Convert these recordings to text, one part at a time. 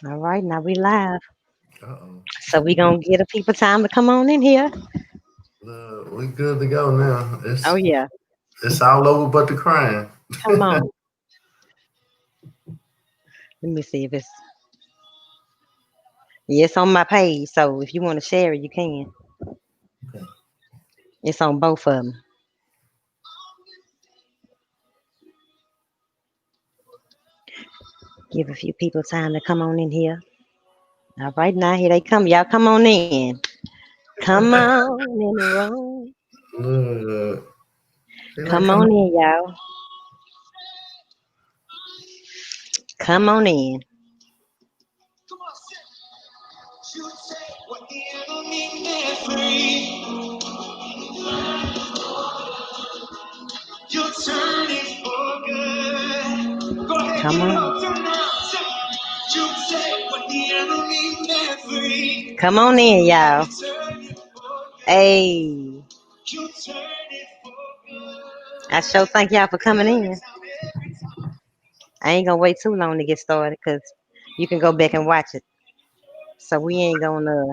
All right, now we live. Uh-oh. So we gonna get the people time to come on in here. We good to go now. Oh yeah, It's all over but the crying. come on. Let me see if it's it's on my page. So if you want to share it, you can. Okay. It's on both of them. Give a few people time to come on in here. All right, now here they come. Y'all come on in. Come on in the room. Look, they like Come come on in, y'all. Come on in. Come on. Come on in, y'all. Hey, I sure thank y'all for coming in. I ain't gonna wait too long to get started because you can go back and watch it. So we ain't gonna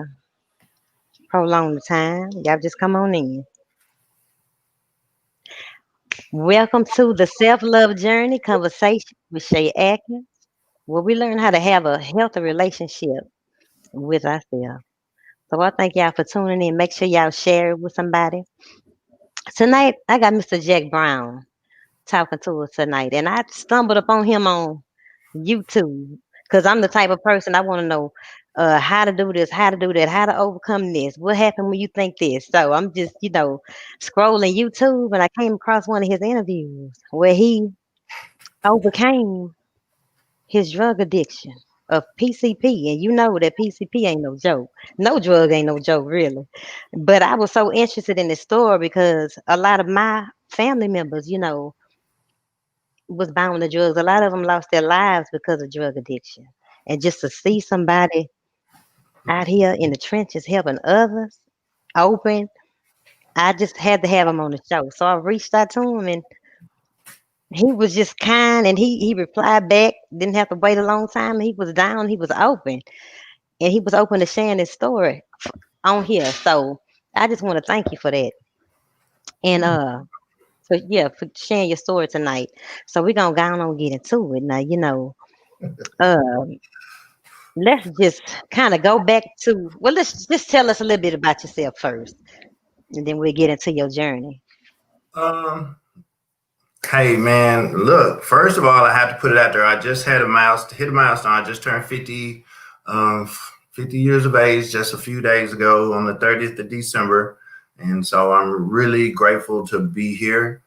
prolong the time. Y'all just come on in. Welcome to the Self Love Journey Conversation with Shei Atkins, where we learn how to have a healthy relationship with ourselves. So I thank y'all for tuning in. Make sure y'all share it with somebody. Tonight, I got Mr. Jack Brown talking to us tonight, and I stumbled upon him on YouTube because I'm the type of person I want to know how to do this, how to do that, how to overcome this, what happened when you think this. So I'm just, scrolling YouTube and I came across one of his interviews where he overcame his drug addiction of PCP. And you know that PCP ain't no joke. No drug ain't no joke, really. But I was so interested in this story because a lot of my family members, was bound to drugs. A lot of them lost their lives because of drug addiction. And just to see somebody out here in the trenches helping others, open, I just had to have him on the show. So I reached out to him and he was just kind and he replied back, didn't have to wait a long time. He was down, he was open, and he was open to sharing his story on here. So I just want to thank you for that. And for sharing your story tonight. So we're gonna go on and get into it now, uh let's just kind of go back to, well, let's just tell us a little bit about yourself first, and then we'll get into your journey. um hey man, look, first of all I have to put it out there. I just had hit a milestone. I just turned 50 50 years of age just a few days ago on the 30th of December. And so I'm really grateful to be here.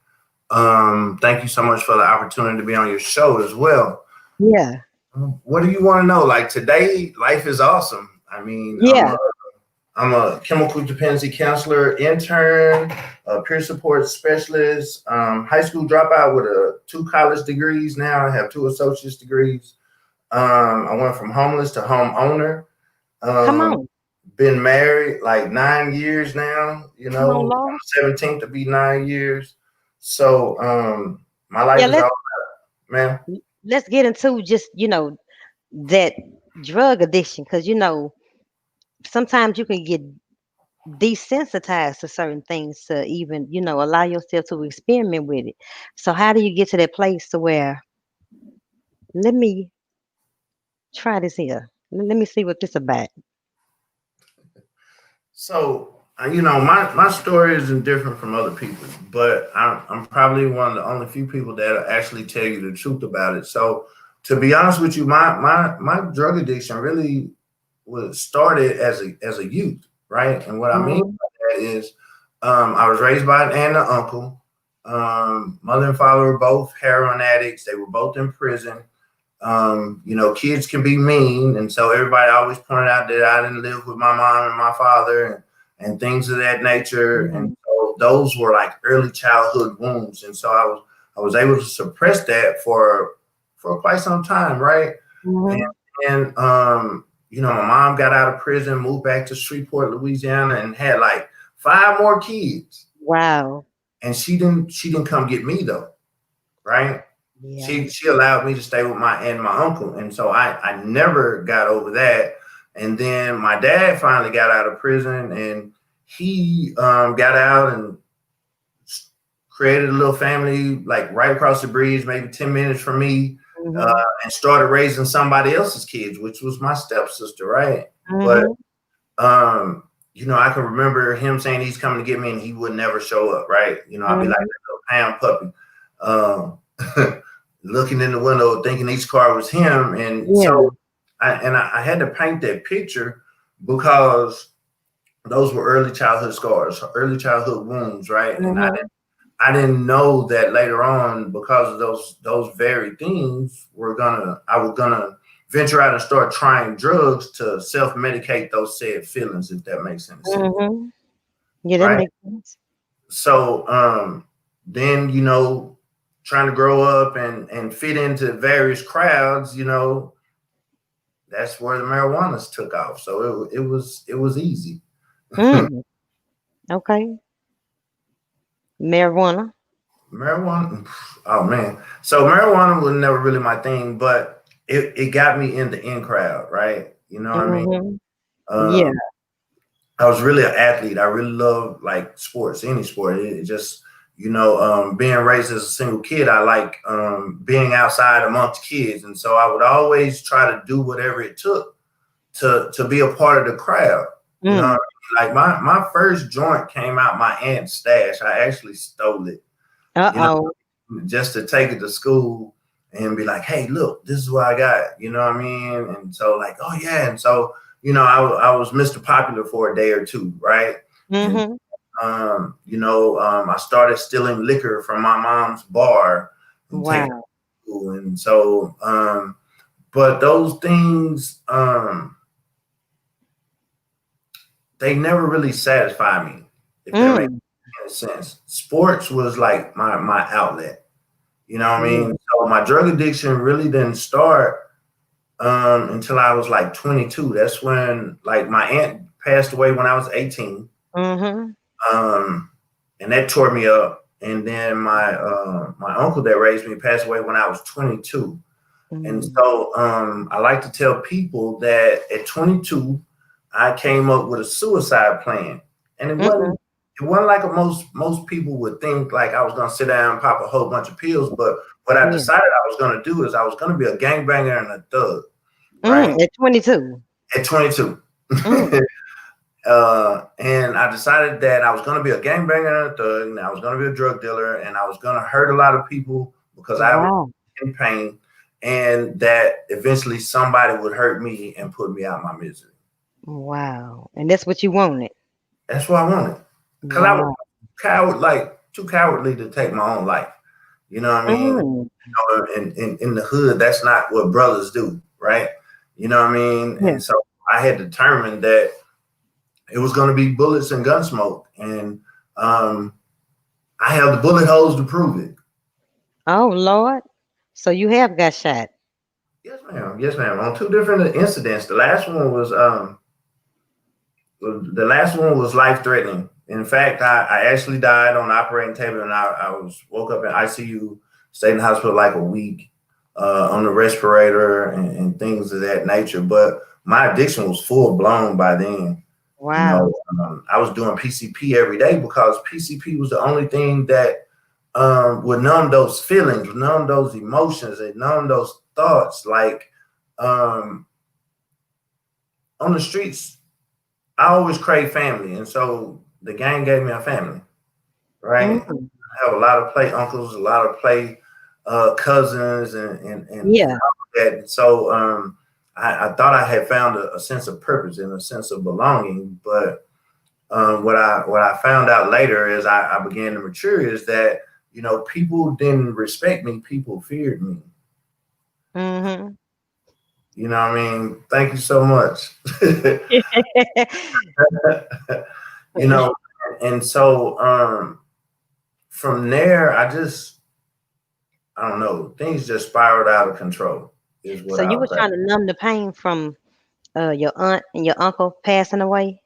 Thank you so much for the opportunity to be on your show as well. Yeah, What do you want to know? Like today, life is awesome. I mean, yeah. I'm a chemical dependency counselor, intern, a peer support specialist, high school dropout with two college degrees now. I have two associate's degrees. I went from homeless to homeowner. Come Um, on, been married like 9 years now. come on, On Lord. the 17th to be 9 years. So my life Yeah, is all, man. let's get into just that drug addiction, because sometimes you can get desensitized to certain things to even allow yourself to experiment with it. So how do you get to that place to where, let me try this here, let me see what this about. So, my story isn't different from other people, but I'm probably one of the only few people that actually tell you the truth about it. So, to be honest with you, my drug addiction really was started as a youth, right? And what I mean Mhm. by that is, I was raised by an aunt and an uncle. Mother and father were both heroin addicts. They were both in prison. Kids can be mean, and so everybody always pointed out that I didn't live with my mom and my father, and things of that nature. And Mhm. so those were like early childhood wounds, and so I was able to suppress that for quite some time, right? And, Mhm. my mom got out of prison, moved back to Shreveport, Louisiana, and had like five more kids. Wow. And she didn't come get me though, right? Yeah. She allowed me to stay with my uncle, and so I never got over that. And then my dad finally got out of prison, and he got out and created a little family like right across the bridge, maybe 10 minutes from me, uh, Mhm. and started raising somebody else's kids, which was my stepsister, right? But Mhm. um, I can remember him saying he's coming to get me, and he would never show up, right? I'd be like Mhm. that little pound puppy, looking in the window, thinking each car was him, and Yeah. so I had to paint that picture because those were early childhood scars, early childhood wounds, right? And Mhm. I didn't know that later on, because of those very things, I was gonna venture out and start trying drugs to self medicate those said feelings, if that makes any sense, Mhm. Yeah, that right? makes sense. So then trying to grow up and fit into various crowds, that's where the marijuana took off. So it was easy. Mm. Okay. Marijuana. Marijuana, oh man. So marijuana was never really my thing, but it got me in the in crowd, right? You know what I mean? Mhm. Yeah. Um, I was really an athlete. I really love like sports, any sport. It just, being raised as a single kid, I like being outside amongst kids, and so I would always try to do whatever it took to be a part of the crowd. You know, what Mm. I mean? Like my first joint came out my aunt's stash. I actually stole it. You know, Uh-oh. just to take it to school and be like, hey, look, this is what I got. You know what I mean? And so, like, oh, yeah. And so, I was Mr. Popular for a day or two, right? And, Mhm. I started stealing liquor from my mom's bar and taking it Wow. to school. And so, but those things, they never really satisfy me, if that makes Mm. any sense. Sports was like my outlet. You know what I Yeah. mean? So my drug addiction really didn't start until I was like 22. That's when like my aunt passed away when I was 18. Mhm. Um, and that tore me up. And then my uncle that raised me passed away when I was 22. And Mm. so I like to tell people that at 22, I came up with a suicide plan. And it Mm-mm. wasn't it wasn't like most people would think like I was gonna sit down and pop a whole bunch of pills, but what I Yeah. decided I was gonna do is I was gonna be a gangbanger and a thug, right? Mm. At 22. At 22. Mm. And I decided that I was going to be a gangbanger and a thug, and I was going to be a drug dealer, and I was going to hurt a lot of people because I was Wow. in pain, and that eventually somebody would hurt me and put me out my misery. Wow. And that's what you wanted. That's what I wanted, because I was Wow. too cowardly to take my own life. You know what I mean? Mm. In the hood, that's not what brothers do, right? You know what I mean? Yeah. And so I had determined that it was going to be bullets and gun smoke, and um, I have the bullet holes to prove it. Oh, Lord. So you have got shot. Yes, ma'am. Yes, ma'am. On two different incidents. The last one was life threatening. In fact, I actually died on the operating table, and I was woke up in ICU, stayed in the hospital like a week, on the respirator and things of that nature. But my addiction was full blown by then. You Wow. know, I was doing PCP every day because PCP was the only thing that would numb those feelings, would numb those emotions, and numb those thoughts. Like um, on the streets, I always crave family, and so the gang gave me a family. Right, Mm. I have a lot of play uncles, a lot of play cousins, and Yeah. all that. And so I thought I had found a sense of purpose and a sense of belonging, but what I found out later as I began to mature is that people didn't respect me, people feared me. Mhm. You know what I mean? Thank you so much. you know, and so from there, I don't know, things just spiraled out of control. Is what So you I'll was say. trying to numb the pain from your aunt and your uncle passing away?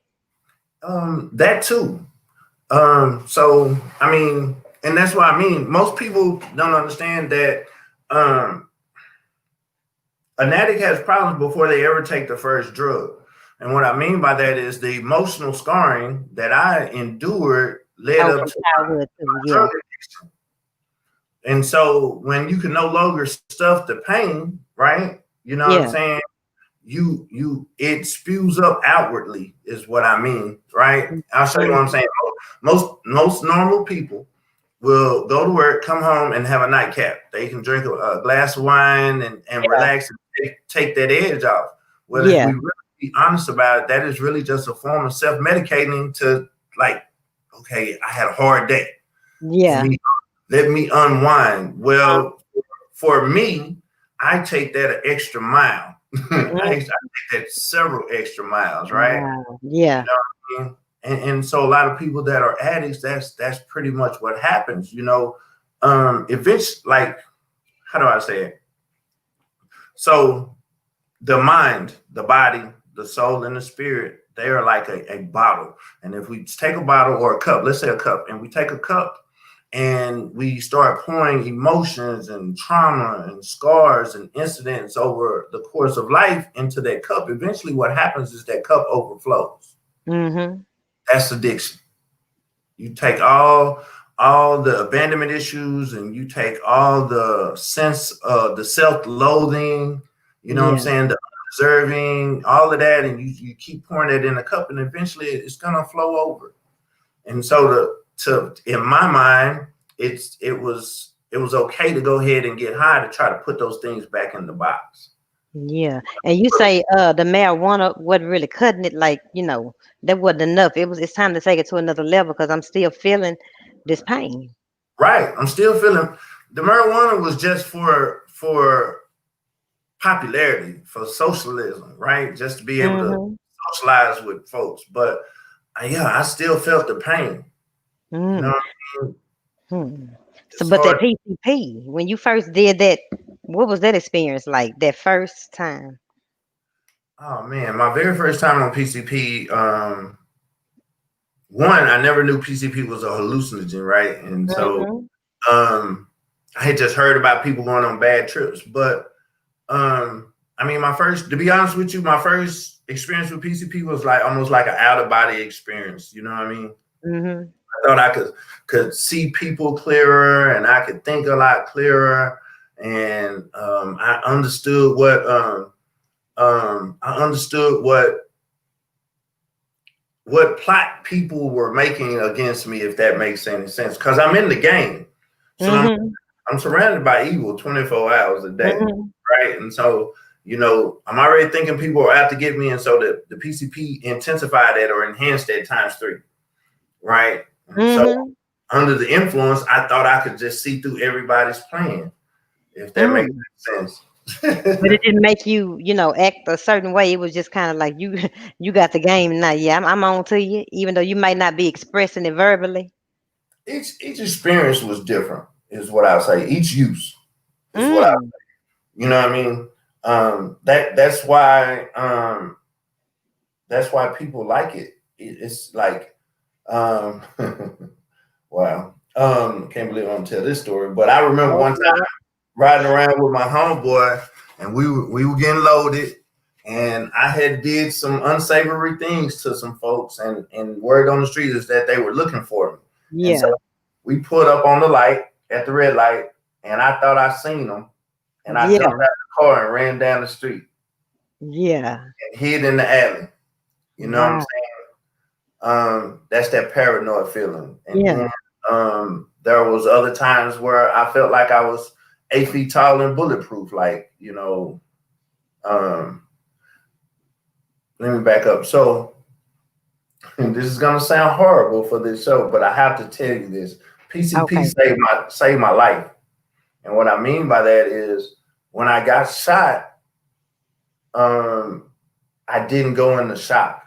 That too. So I mean, and that's what I mean. Most people don't understand that um, an addict has problems before they ever take the first drug. And what I mean by that is the emotional scarring that I endured led Oh, up from to childhood too. my Yeah. drug addiction. And so when you can no longer stuff the pain, right? You know what I'm Yeah. saying? It spews up outwardly is what I mean, right? I'll show you what I'm Mm-hmm. saying. Most normal people will go to work, come home, and have a nightcap. They can drink a glass of wine and Yeah. relax and take that edge off. Well, if Yeah. we really be honest about it, that is really just a form of self-medicating to, like, okay, I had a hard day. Let Yeah. me let me unwind. Uh, Well, for me, I take that an extra mile. I mm, take that several extra miles, right? wow. You Yeah. know what I mean? And so a lot of people that are addicts, that's pretty much what happens, you know. If it's like, how do I say it? So the mind, the body, the soul, and the spirit, they are like a bottle. And if we take a bottle or a cup, let's say a cup, and we take a cup and we start pouring emotions and trauma and scars and incidents over the course of life into that cup, eventually what happens is that cup overflows. Mm-hmm. That's addiction. You take all the abandonment issues and you take all the sense of the self-loathing, you know what I'm Yeah. saying, the undeserving, all of that, and you keep pouring it in a cup, and eventually it's gonna flow over. And so to in my mind, it was okay to go ahead and get high to try to put those things back in the box. Yeah. And you say the marijuana wasn't really cutting it, like, that wasn't enough. It's time to take it to another level because I'm still feeling this pain. Right. I'm still feeling the marijuana was just for popularity, for socialism, right? Just to be able to Mm-hmm. socialize with folks. But yeah, I still felt the pain. You know Mm. what I mean? Hmm. So, It's but hard. that PCP, when you first did that, what was that experience like? That first time? Oh man, my very first time on PCP, one, I never knew PCP was a hallucinogen, right? And so Mm-hmm. um I had just heard about people going on bad trips. But I mean, to be honest with you, my first experience with PCP was like almost like an out of body experience. You know what I mean? Mm-hmm. I thought I could see people clearer, and I could think a lot clearer, and I understood what plot people were making against me, if that makes any sense. Because I'm in the game, so Mm-hmm. I'm surrounded by evil 24 hours a day, Mm-hmm. right? And so, I'm already thinking people are out to get me, and so the PCP intensified that or enhanced that times three, right? And so, Mm-hmm. under the influence, I thought I could just see through everybody's plan, if that makes Mm. sense. But it didn't make you, act a certain way. It was just kind of like you, you got the game now. Yeah, I'm on to you, even though you might not be expressing it verbally. Each experience was different, is what I'll say. Each use is what I, Mm. you know what I mean. That's why people like it. It's like, um, wow. Can't believe I'm telling this story, but I remember Oh, one time yeah. riding around with my homeboy, and we were getting loaded, and I had did some unsavory things to some folks, and word on the street is that they were looking for me, and so Yeah. we put up on the light at the red light, and I thought I seen them, and I jumped out Yeah. the car and ran down the street Yeah. and hid in the alley. You know what I'm Wow. saying? That's that paranoid feeling. And Yeah. then there was other times where I felt like I was 8 feet tall and bulletproof. Like, um, let me back up. So this is gonna sound horrible for this show, but I have to tell you this. PCP Okay. saved my life. And what I mean by that is when I got shot, um, I didn't go in the shock.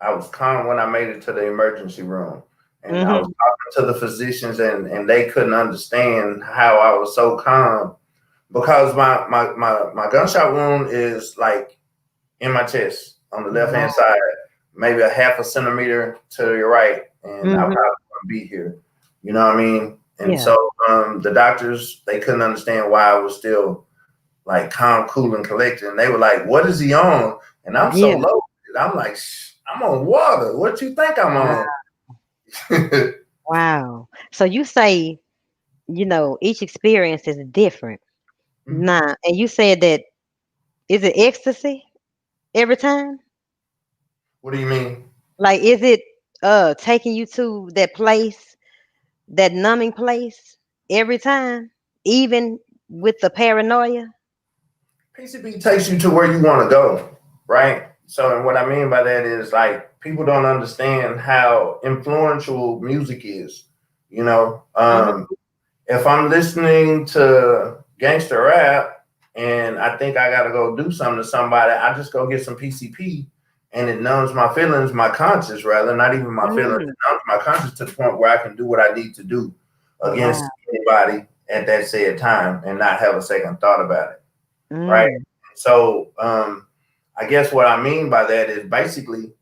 I was calm when I made it to the emergency room, and I was Mm-hmm. talking to the physicians, and they couldn't understand how I was so calm because my gunshot wound is like in my chest on the left Wow. hand side, maybe a half a centimeter to your right, and I Mm-hmm. probably wouldn't be here. You know what I mean? And Yeah. so the doctors, they couldn't understand why I was still like calm, cool, and collected. And they were like, "What is he on?" And I'm so Yeah. low. I'm like, I'm on water. What you think I'm Wow. on? Wow. So you say, each experience is different. Nah, and you said that is it ecstasy every time? What do you mean? Like, is it taking you to that place, that numbing place every time, even with the paranoia? PCP takes you to where you want to go, right? So, and what I mean by that is like people don't understand how influential music is. You know, Mhm. if I'm listening to gangster rap and I think I got to go do something to somebody, I just go get some PCP and it numbs my feelings, my conscience rather, not even my feelings, Mm. it numbs my conscience to the point where I can do what I need to do against Wow. anybody at that said time and not have a second thought about it, right? Mm. So I guess what I mean by that is basically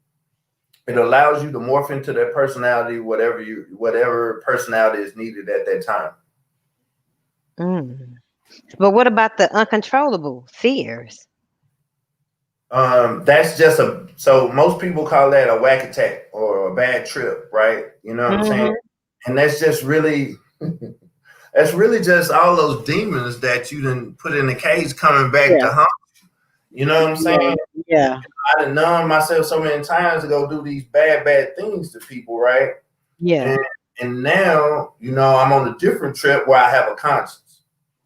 it allows you to morph into that personality, whatever personality is needed at that time. Mm. But what about the uncontrollable fears? That's just so most people call that a whack attack or a bad trip, right? You know what I'm saying? Hmm. And that's just really that's really just all those demons that you done put in the cage coming back Yeah. to haunt. You know what I'm saying? Yeah. Yeah. I done numb myself so many times to go do these bad things to people, right? Yeah. And and now, I'm on a different trip where I have a conscience.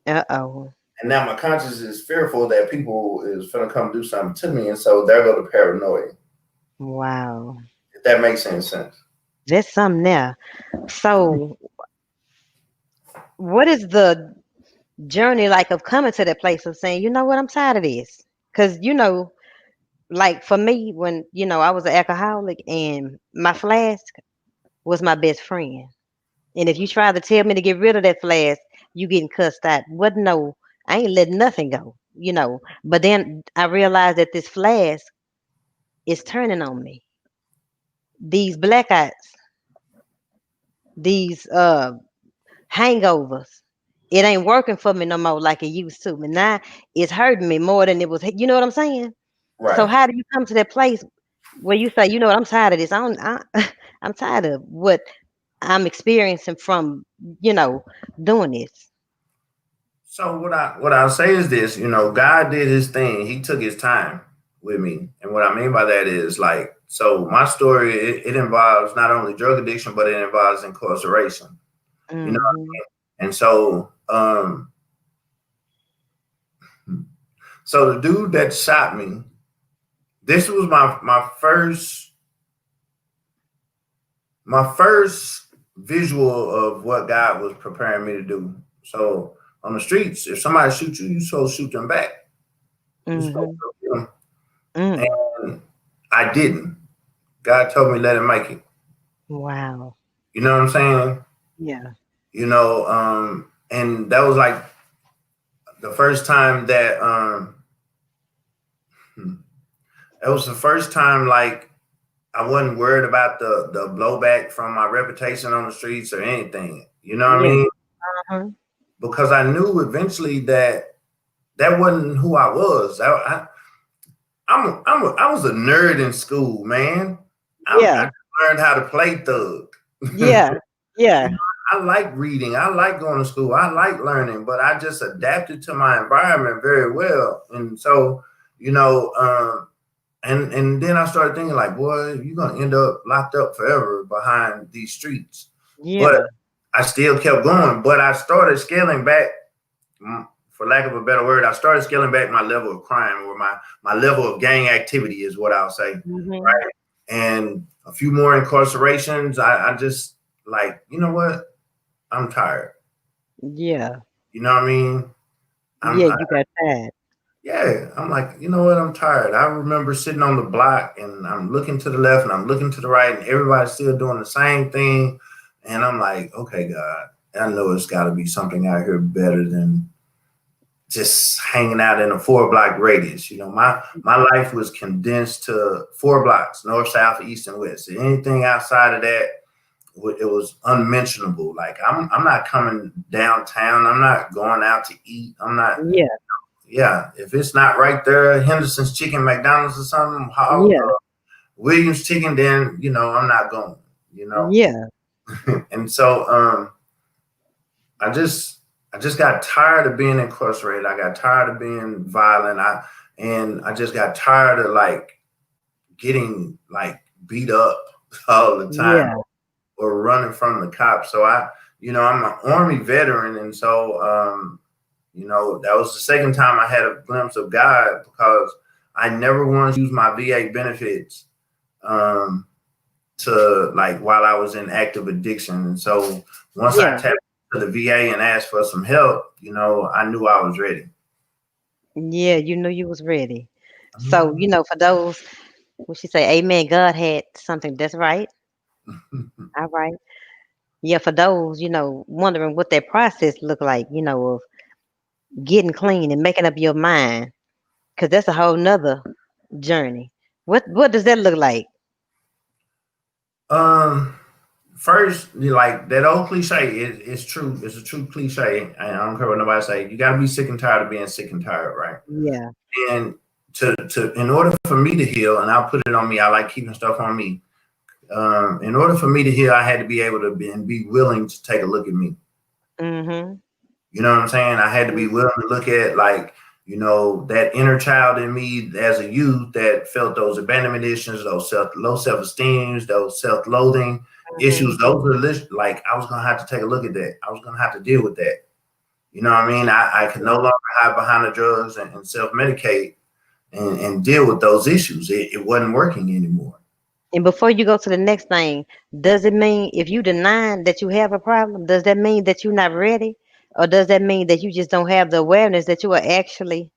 Uh-oh. And now my conscience is fearful that people is gonna come do something to me. And so there go the paranoia. Wow. If that makes any sense. There's something there. So what is the journey like of coming to that place of saying, you know what, I'm tired of this? Because, like for me, when, I was an alcoholic and my flask was my best friend. And if you try to tell me to get rid of that flask, you getting cussed out. What? No, I ain't letting nothing go. But then I realized that this flask is turning on me. These blackouts, these hangovers. It ain't working for me no more like it used to. And now it's hurting me more than it was. You know what I'm saying? So Right. how do you come to that place where you say, you know what, I'm tired of this. I'm tired of what I'm experiencing from, you know, doing this. So what I'll say is this, God did his thing. He took his time with me. And what I mean by that is like, so my story, it involves not only drug addiction, but it involves incarceration. You know, Hmm. and so the dude that shot me, this was my first visual of what God was preparing me to do. So on the streets, if somebody shoots you, you supposed to shoot them back. You supposed Hmm. to shoot them. Mm. And I didn't. God told me let him make it. Wow. You know what I'm saying? Yeah. And that was like the first time that was the first time like I wasn't worried about the blowback from my reputation on the streets or anything. You know what I Yeah. mean? Uh-huh. Because I knew eventually that wasn't who I was. I was a nerd in school, man. I Yeah. learned how to play thug. Yeah. You Yeah. know, I like reading. I like going to school. I like learning, but I just adapted to my environment very well. And so, you know, and then I started thinking like, boy, you're gonna end up locked up forever behind these streets. But Yeah. I still kept going. But I started scaling back, for lack of a better word, I started scaling back my level of crime or my level of gang activity is what I'll say. Hmm. Right. And a few more incarcerations. I just like, you know what? I'm tired. Yeah. You know what I mean? Yeah. You got that. Yeah, I'm like, you know what? I'm tired. I remember sitting on the block and I'm looking to the left and I'm looking to the right and everybody's still doing the same thing. And I'm like, okay, God, I know it's got to be something out here better than just hanging out in a 4 block radius. My life was condensed to 4 blocks, north, south, east, and west. Anything outside of that it was unmentionable. Like I'm not coming downtown. I'm not going out to eat. I'm not. Yeah. Yeah, if it's not right there, Henderson's Chicken, McDonald's or something, Yeah. Williams Chicken, then I'm not going. You know, Yeah. and so I just I just got tired of being incarcerated. I got tired of being violent. I just got tired of like getting like beat up all the time Yeah. or running from the cops. So I'm an Army veteran, and so that was the second time I had a glimpse of God because I never once used my VA benefits um, to like while I was in active addiction. And so once I Yeah. tapped to the VA and asked for some help, I knew I was ready. Yeah. You knew you was ready. So, Mhm. for those, what she say, amen, God had something. That's right. All right. Yeah, for those, wondering what that process looked like, of getting clean and making up your mind, because that's a whole nother journey. What does that look like? um, First, like that old cliche, it's true. It's a true cliche. I don't care what nobody say. You got to be sick and tired of being sick and tired, right? Yeah. And in order for me to heal, and I'll put it on me. I like keeping stuff on me. In order for me to heal, I had to be able to be willing to take a look at me. Mm-hmm. You know what I'm saying? I had to be willing to look at like, that inner child in me as a youth that felt those abandonment issues, those low self-esteem, those self-loathing Mm-hmm. issues. Those were like I was gonna have to take a look at that. I was gonna have to deal with that. You know what I mean? I could no longer hide behind the drugs and self-medicate and deal with those issues. It wasn't working anymore. And before you go to the next thing, does it mean if you deny that you have a problem, does that mean that you're not ready? Or does that mean that you just don't have the awareness that you are actually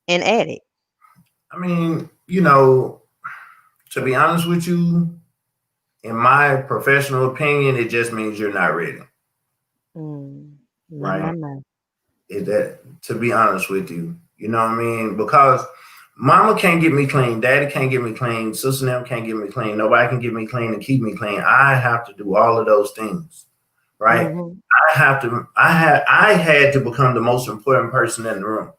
an addict? I mean, to be honest with you, in my professional opinion, it just means you're not ready, Mm. My, right? my, my. To be honest with you, you know what I mean? Because mama can't get me clean, daddy can't get me clean, sister and them can't get me clean, nobody can get me clean and keep me clean. I have to do all of those things, right? Mm-hmm. I had to become the most important person in the room.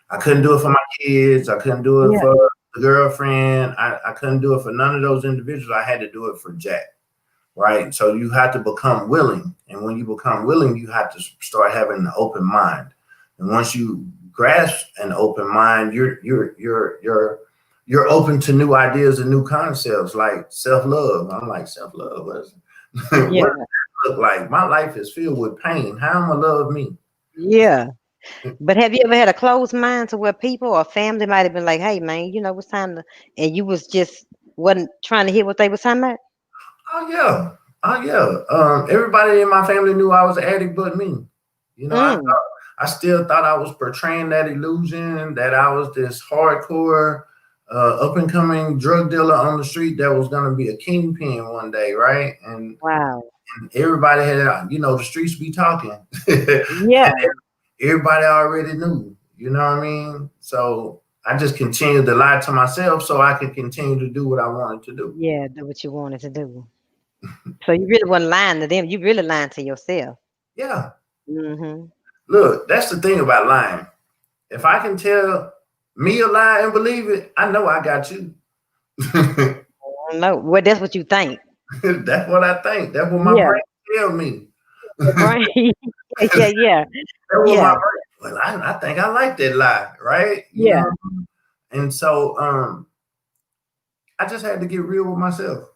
I couldn't do it for my kids. I couldn't do it Yeah. for the girlfriend. I couldn't do it for none of those individuals. I had to do it for Jack. Right. So you have to become willing. And when you become willing, you have to start having an open mind. And once you grasp an open mind, you're open to new ideas and new concepts like self-love. I'm like, self-love. What is it? What does Yeah. that look like? My life is filled with pain. How am I love me? Yeah. But have you ever had a closed mind to where people or family might have been like, "Hey, man, it's time to," and you was just wasn't trying to hear what they was talking about? Oh yeah. Oh yeah. Everybody in my family knew I was an addict but me. Mm. I still thought I was portraying that illusion that I was this hardcore up and coming drug dealer on the street that was gonna be a kingpin one day, right? Wow. And everybody had, the streets be talking. And Yeah. everybody already knew, you know what I mean? So I just continued to lie to myself so I could continue to do what I wanted to do. Yeah. Do what you wanted to do. So you really wasn't lying to them. You really lying to yourself. Yeah. Mm-hmm. Look, that's the thing about lying. If I can tell me a lie and believe it, I know I got you. No, well, that's what you think. That's what I think. That's what my Yeah. brain tell me. Your brain. That's Yeah. Yeah. what my Yeah. brain. Well, I think I like that lie, right? Yeah. And so I just had to get real with myself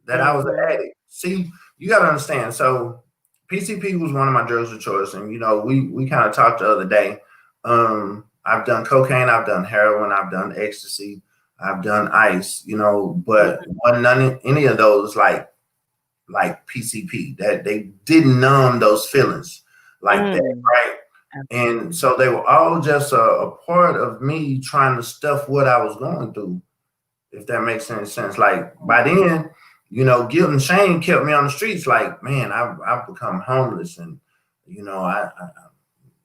that I was an Mm-hmm. addict. See, you got to understand. So PCP was one of my drugs of choice, and we kind of talked the other day. I've done cocaine, I've done heroin, I've done ecstasy, I've done ice, but wasn't none any of those like PCP that they didn't numb those feelings like that, Mm. right? And so they were all just a part of me trying to stuff what I was going through, if that makes any sense. Like by then, guilt and shame kept me on the streets. Like, man, I've become homeless, and I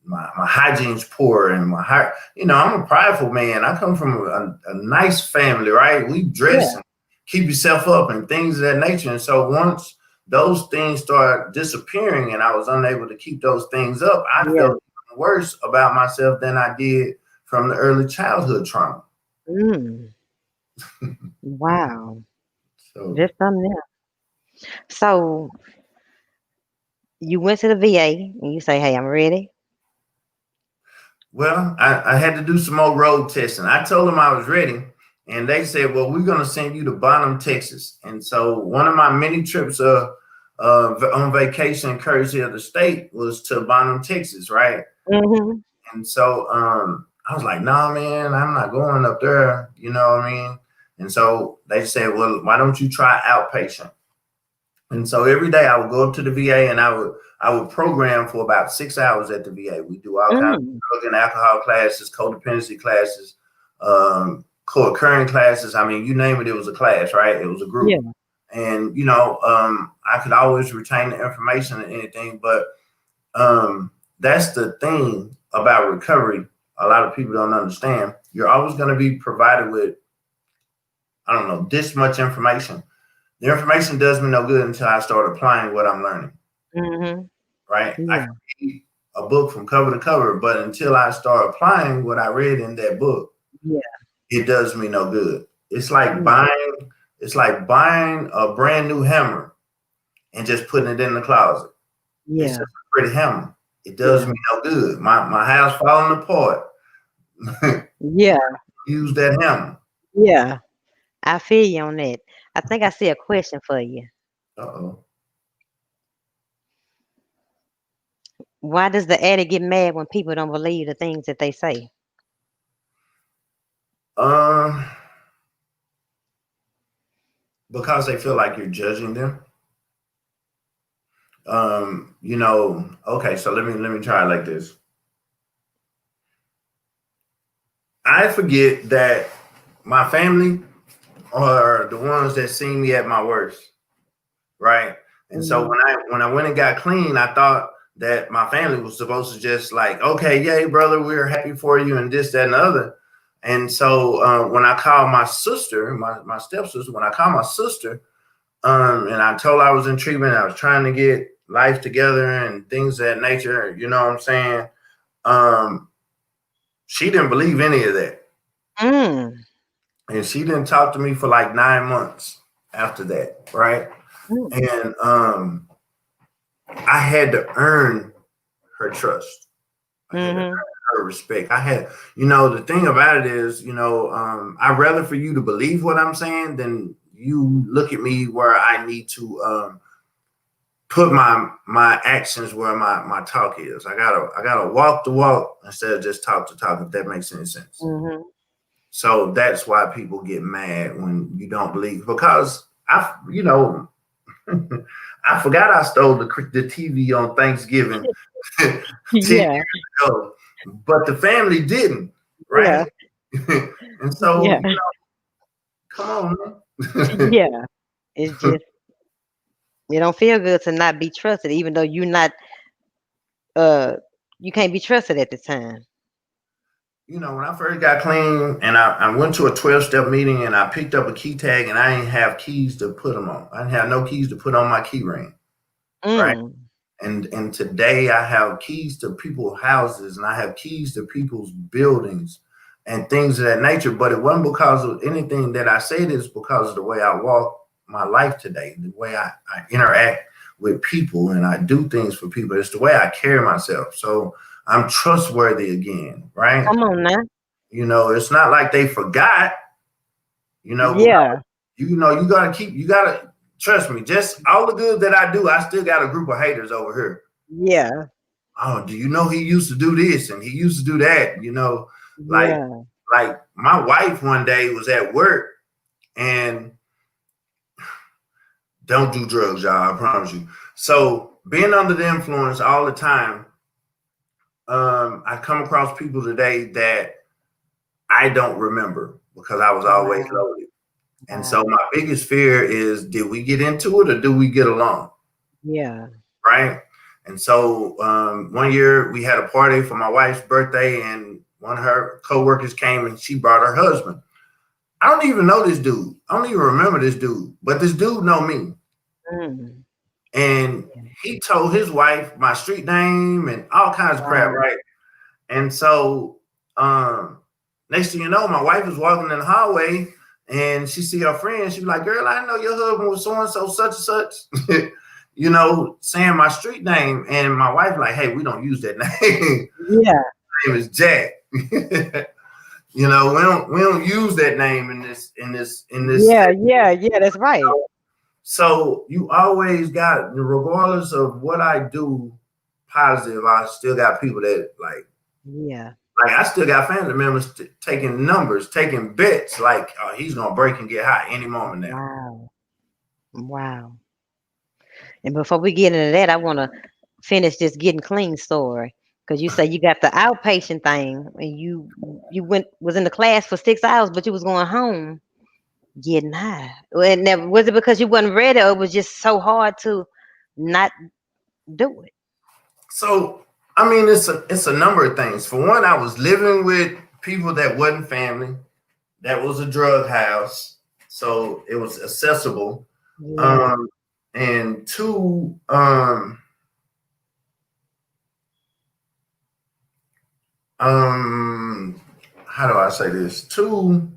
my hygiene's poor, and I'm a prideful man. I come from a nice family, right? We dress Yeah. and keep yourself up and things of that nature. And so once those things start disappearing and I was unable to keep those things up, I Yeah. felt even worse about myself than I did from the early childhood trauma. Mm. Wow. So, Just something else. So you went to the VA and you say, "Hey, I'm ready." well, I had to do some more road testing. I told them I was ready, and they said, "Well, we're going to send you to Bonham, Texas." And so, one of my many trips on vacation, courtesy of the state, was to Bonham, Texas, right? Mm-hmm. And so, I was like, "Nah, man, I'm not going up there." You know what I mean? And so they said, "Well, why don't you try outpatient?" And so every day I would go up to the VA and I would program for about 6 hours at the VA. We do all kinds of Mm. drug and alcohol classes, codependency classes, co-occurring classes. I mean, you name it, it was a class, right? It was a group. Yeah. And I could always retain the information and anything, but that's the thing about recovery. A lot of people don't understand. You're always going to be provided with, I don't know, this much information. The information does me no good until I start applying what I'm learning, Mm-hmm. right? I can Yeah. read a book from cover to cover, but until I start applying what I read in that book, Yeah. it does me no good. Yeah. It's like buying a brand new hammer and just putting it in the closet. It's just Yeah. a pretty hammer. It does Yeah. me no good. My house falling apart. Yeah. Use that hammer. Yeah. I feel you on that. I think I see a question for you. Uh-oh. Why does the addict get mad when people don't believe the things that they say? Um, because they feel like you're judging them. Okay, so let me try it like this. I forget that my family are the ones that see me at my worst, right? And so Mhm. when I went and got clean, I thought that my family was supposed to just like, okay, yay, brother, we're happy for you, and this, that, and the other. And so when I called my sister, my stepsister, when I called my sister, and I told her I was in treatment, I was trying to get life together and things of that nature, you know what I'm saying? Um, she didn't believe any of that. Mm. And she didn't talk to me for like 9 months after that, right? Mm. And I had to earn her trust. I had to Mhm. earn her respect. The thing about it is, I'd rather for you to believe what I'm saying than you look at me where I need to put my actions where my talk is. I gotta walk the walk instead of just talk the talk, if that makes any sense. Mhm. So that's why people get mad when you don't believe, because I forgot I stole the TV on Thanksgiving 10 Yeah. years ago, but the family didn't, Yeah. right? And so, Yeah. come on, man. Yeah. It's just it don't feel good to not be trusted, even though uh you can't be trusted at the time. When I first got clean and I went to a 12-step meeting and I picked up a key tag and I didn't have keys to put them on. I didn't have no keys to put on my key ring, right? Mm. And today I have keys to people's houses and I have keys to people's buildings and things of that nature. But it wasn't because of anything that I said, it's because of the way I walk my life today, the way I interact with people and I do things for people. It's the way I carry myself. So I'm trustworthy again, right? Come on now. It's not like they forgot, but Yeah. you gotta trust me. Just all the good that I do, I still got a group of haters over here. Yeah. Oh, do you know he used to do this and he used to do that? Like Yeah. like my wife one day was at work and don't do drugs, y'all, I promise you. So being under the influence all the time, I come across people today that I don't remember because I was always Wow. loaded. And so Wow. my biggest fear is, did we get into it or do we get along? Yeah. Right. And so one year we had a party for my wife's birthday and one of her coworkers came and she brought her husband. I don't even know this dude. I don't even remember this dude, but this dude know me. Mm. And he told his wife my street name and all kinds of crap, Wow. right? And so next thing you know, my wife was walking in the hallway and she see her friend. She was like, girl, I know your husband was so-and-so, such and such, saying my street name. And my wife like, hey, we don't use that name. Yeah. Name is Jack. We don't use that name in this Yeah. Yeah. Yeah. That's right. So you always got, regardless of what I do positive, I still got people that Yeah. I still got family members taking numbers, taking bets, like he's gonna break and get high any moment now. Wow. Wow. And before we get into that, I want to finish this getting clean story. Because you say you got the outpatient thing and you was in the class for 6 hours, but you was going home getting high. And now, was it because you wasn't ready, or it was just so hard to not do it? So I mean, it's a number of things. For one, I was living with people that wasn't family. That was a drug house, so it was accessible. Yeah. Um, and two, um, how do I say this? Two,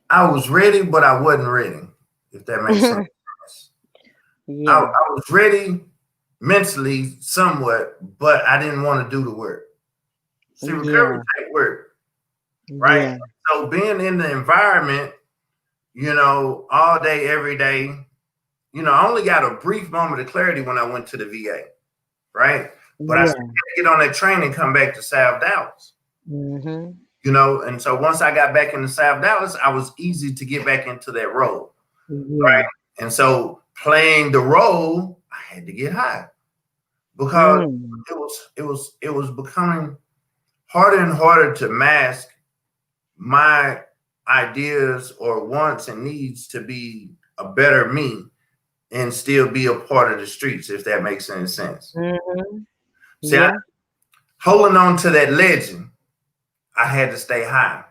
I was ready, but I wasn't ready. If that makes sense. I Yeah. was ready mentally, somewhat, but I didn't want to do the work. See, recovery Yeah. take work, right? Yeah. So being in the environment, all day, every day, I only got a brief moment of clarity when I went to the VA, right? But I still Yeah. had to get on that train and come back to South Dallas, Mm-hmm. and so once I got back into South Dallas, I was easy to get back into that role, right? Yeah. And so playing the role, I had to get high because Mm. it was becoming harder and harder to mask my ideas or wants and needs to be a better me and still be a part of the streets, if that makes any sense. Mm-hmm. See, Yeah. holding on to that legend, I had to stay high,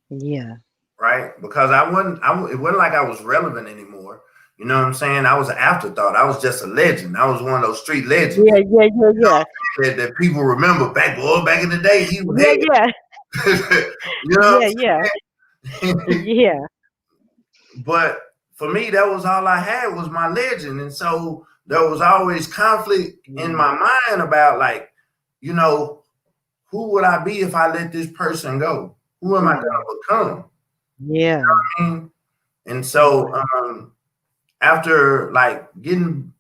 Yeah. right? Because it wasn't like I was relevant anymore. You know what I'm saying? I was an afterthought. I was just a legend. I was one of those street legends, Yeah. Yeah. Yeah. Yeah. that people remember back in the day. He was Yeah. head. Yeah. You know what Yeah. Yeah. I'm saying? Yeah. But for me, that was all I had was my legend. And so there was always conflict in Mm. my mind about you know, who would I be if I let this person go? Who am I Mm. gonna become? Yeah. And so Wow. after getting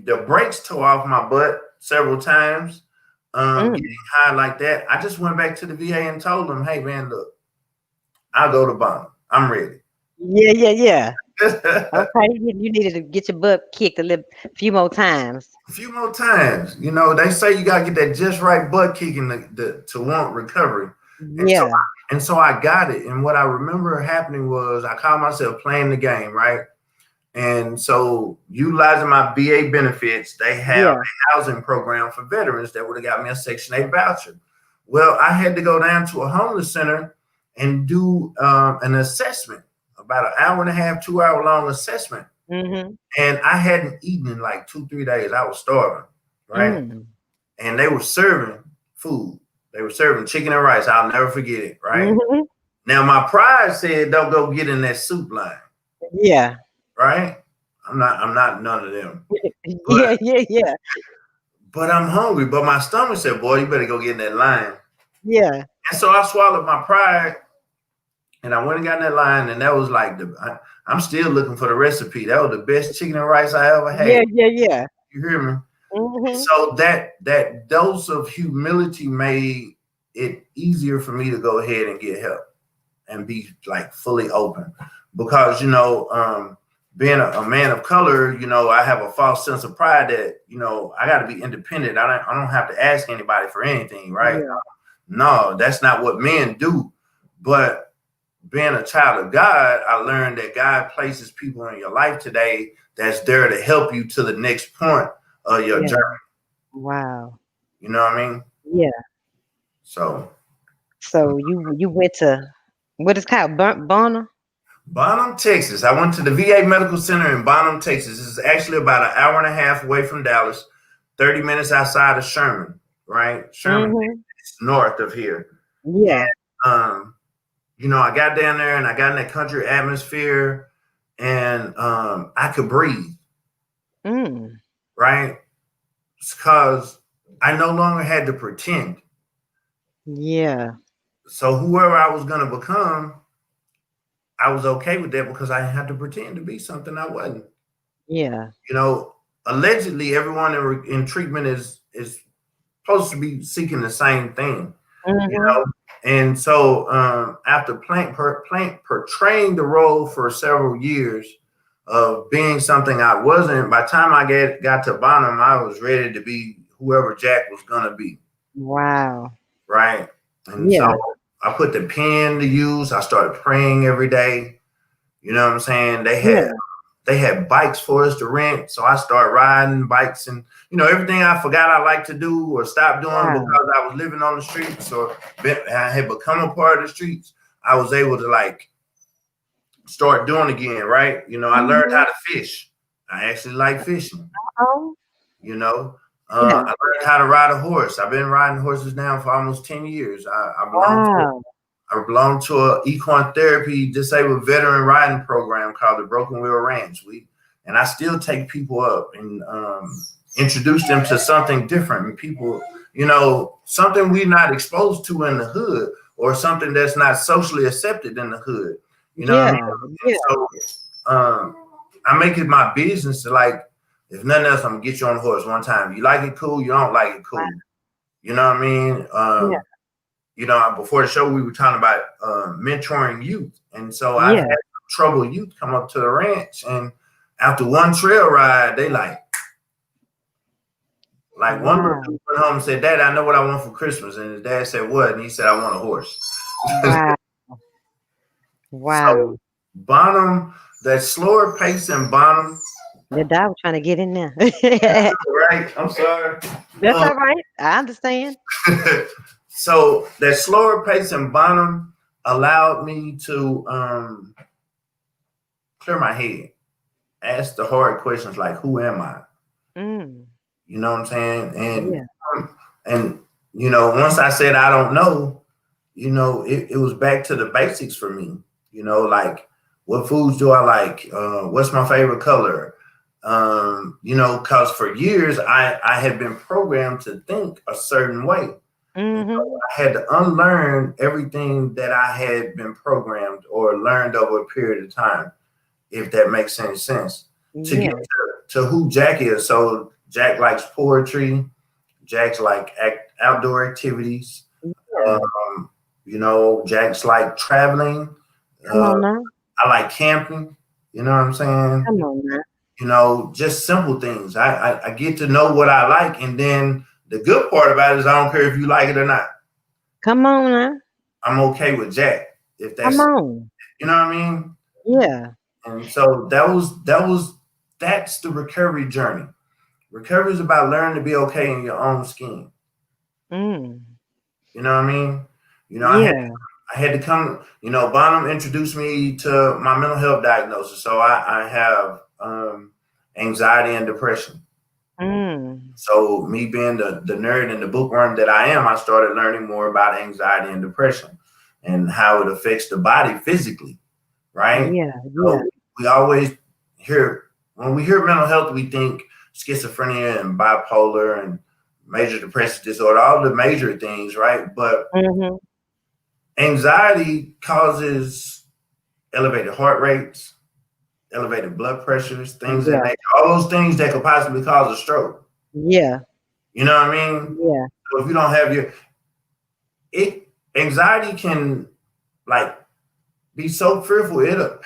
the brakes tore off my butt several times, Mm. getting high like that, I just went back to the VA and told them, hey man, look, I'll go to bond. I'm ready. Yeah. Yeah. Yeah. Okay. You needed to get your butt kicked a little, few more times. A few more times. They say you gotta get that just right butt kicking to want recovery. And so Yeah. I got it. And what I remember happening was I called myself playing the game, right? And so utilizing my VA benefits, they have Yeah. a housing program for veterans that would have got me a Section 8 voucher. Well, I had to go down to a homeless center and do an assessment, about an hour and a half, 2 hour long assessment. Mm-hmm. And I hadn't eaten in like 2, 3 days. I was starving, right? Mm. And they were serving food. They were serving chicken and rice. I'll never forget it, right? Mm-hmm. Now my pride said, don't go get in that soup line, Yeah. right? I'm not none of them. Yeah. But Yeah. Yeah. I'm hungry. But my stomach said, boy, you better go get in that line. Yeah. And so I swallowed my pride and I went and got in that line. And that was like I'm still looking for the recipe. That was the best chicken and rice I ever Yeah. had. Yeah. Yeah. You hear me? Mm-hmm. So that dose of humility made it easier for me to go ahead and get help and be like fully open, because being a man of color, I have a false sense of pride that I got to be independent. I don't have to ask anybody for anything, right? Yeah. No, that's not what men do. But being a child of God, I learned that God places people in your life today that's there to help you to the next point of your Yeah. journey. Wow. You know what I mean? Yeah. So So you went to What is called Bonner? Bonham, Texas. I went to the VA Medical Center in Bonham, Texas. It's actually about an hour and a half away from Dallas, 30 minutes outside of Sherman, right? Sherman Mm-hmm. is north of here. Yeah. And, I got down there and I got in that country atmosphere and I could breathe, Mm. right? Because I no longer had to pretend. Yeah. So whoever I was going to become, I was okay with that because I didn't have to pretend to be something I wasn't. Yeah. You know, allegedly everyone in treatment is supposed to be seeking the same thing. You Mm-hmm. know, and so after portraying the role for several years of being something I wasn't, by the time I got to Bonham, I was ready to be whoever Jack was gonna be, Wow. right? And so Yeah. I put the pen to use. I started praying every day. You know what I'm saying? Yeah. They had bikes for us to rent, so I started riding bikes and everything I forgot I like to do or stopped doing Wow. because I was living on the streets or I had become a part of the streets. I was able to like start doing again, right? I learned Mm-hmm. how to fish. I actually like fishing. Oh. You know, Yeah. I learned how to ride a horse. I've been riding horses now for almost 10 years. I belong to Wow. I belong to a equine therapy disabled veteran riding program called the Broken Wheel Ranch. And I still take people up and introduce them to something different. And people, something we're not exposed to in the hood, or something that's not socially accepted in the hood. You know what I mean? Yeah. And Yeah. so I make it my business to like, if nothing else, I'm gonna get you on the horse one time. You like it, cool. You don't like it, Wow. cool. You know what I mean? Yeah. Before the show, we were talking about mentoring youth. And so I've Yeah. had trouble youth come up to the ranch. And after one trail ride, they like one little Wow. dude went home and said, Dad, I know what I want for Christmas. And his dad said, what? And he said, I want a horse. Wow. So Wow. Bonham, that slower pace in Bonham, The dog was trying to get in there. right? I'm sorry. That's all right. I understand. So that slower pace in Bonham allowed me to clear my head, ask the hard questions like, who am I? Mm. You know what I'm saying? Yeah. And once I said I don't know, it was back to the basics for me. Like what foods do I like? What's my favorite color? Because for years I had been programmed to think a certain way. And so Mm-hmm. I had to unlearn everything that I had been programmed or learned over a period of time, if that makes any sense, to get Yeah. to who Jack is. So Jack likes poetry. Jack's like outdoor activities. Yeah. Um, Jack's like traveling. Come Uh, on now. I like camping. You know what I'm saying? Come on now. Just simple things. I get to know what I like, and then the good part about it is I don't care if you like it or not. Come on now. I'm okay with Jack. If Come that's, on. you know what I mean? Yeah. And so that's the recovery journey. Recovery is about learning to be okay in your own skin. Mm. You know what I mean? Yeah. I had to come, Bonham introduced me to my mental health diagnosis. So I have anxiety and depression. Mm. So me being the nerd and the bookworm that I am, I started learning more about anxiety and depression and how it affects the body physically, right? Yeah. Yeah. So we always when we hear mental health, we think schizophrenia and bipolar and major depressive disorder, all the major things, right? But Mm-hmm. anxiety causes elevated heart rates, elevated blood pressures, things that Yeah. nature, all those things that could possibly cause a stroke. Yeah. You know what I mean? Yeah. So if you don't have anxiety can like be so fearful it'll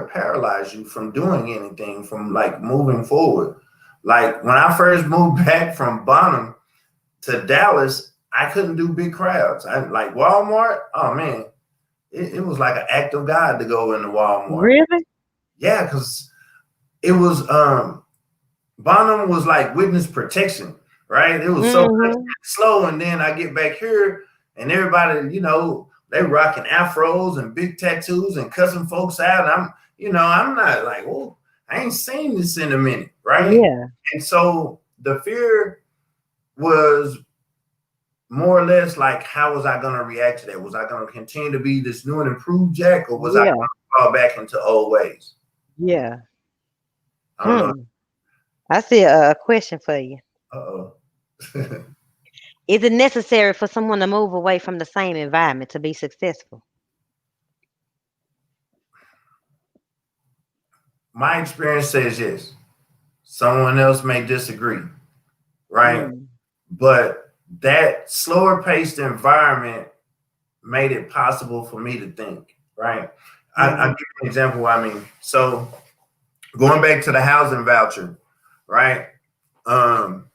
paralyze you from doing anything, from like moving forward. Like when I first moved back from Bonham to Dallas, I couldn't do big crowds. I like Walmart. Oh man, it was like an act of God to go into Walmart. Really? Yeah, because it was Bonham was like witness protection, right? It was so Mm-hmm. slow, and then I get back here, and everybody, they rocking afros and big tattoos and cussing folks out. And I'm not like, oh, I ain't seen this in a minute, right? Yeah. And so the fear was more or less like, how was I going to react to that? Was I going to continue to be this new and improved Jack, or was I going Yeah. to fall back into old ways? Yeah. I don't know. Hmm. I see a question for you. Uh-oh. Is it necessary for someone to move away from the same environment to be successful? My experience says yes. Someone else may disagree, right? Mm. But that slower paced environment made it possible for me to think, right? I'll Mhm. give you an example what I mean. So going back to the housing voucher, right? Um,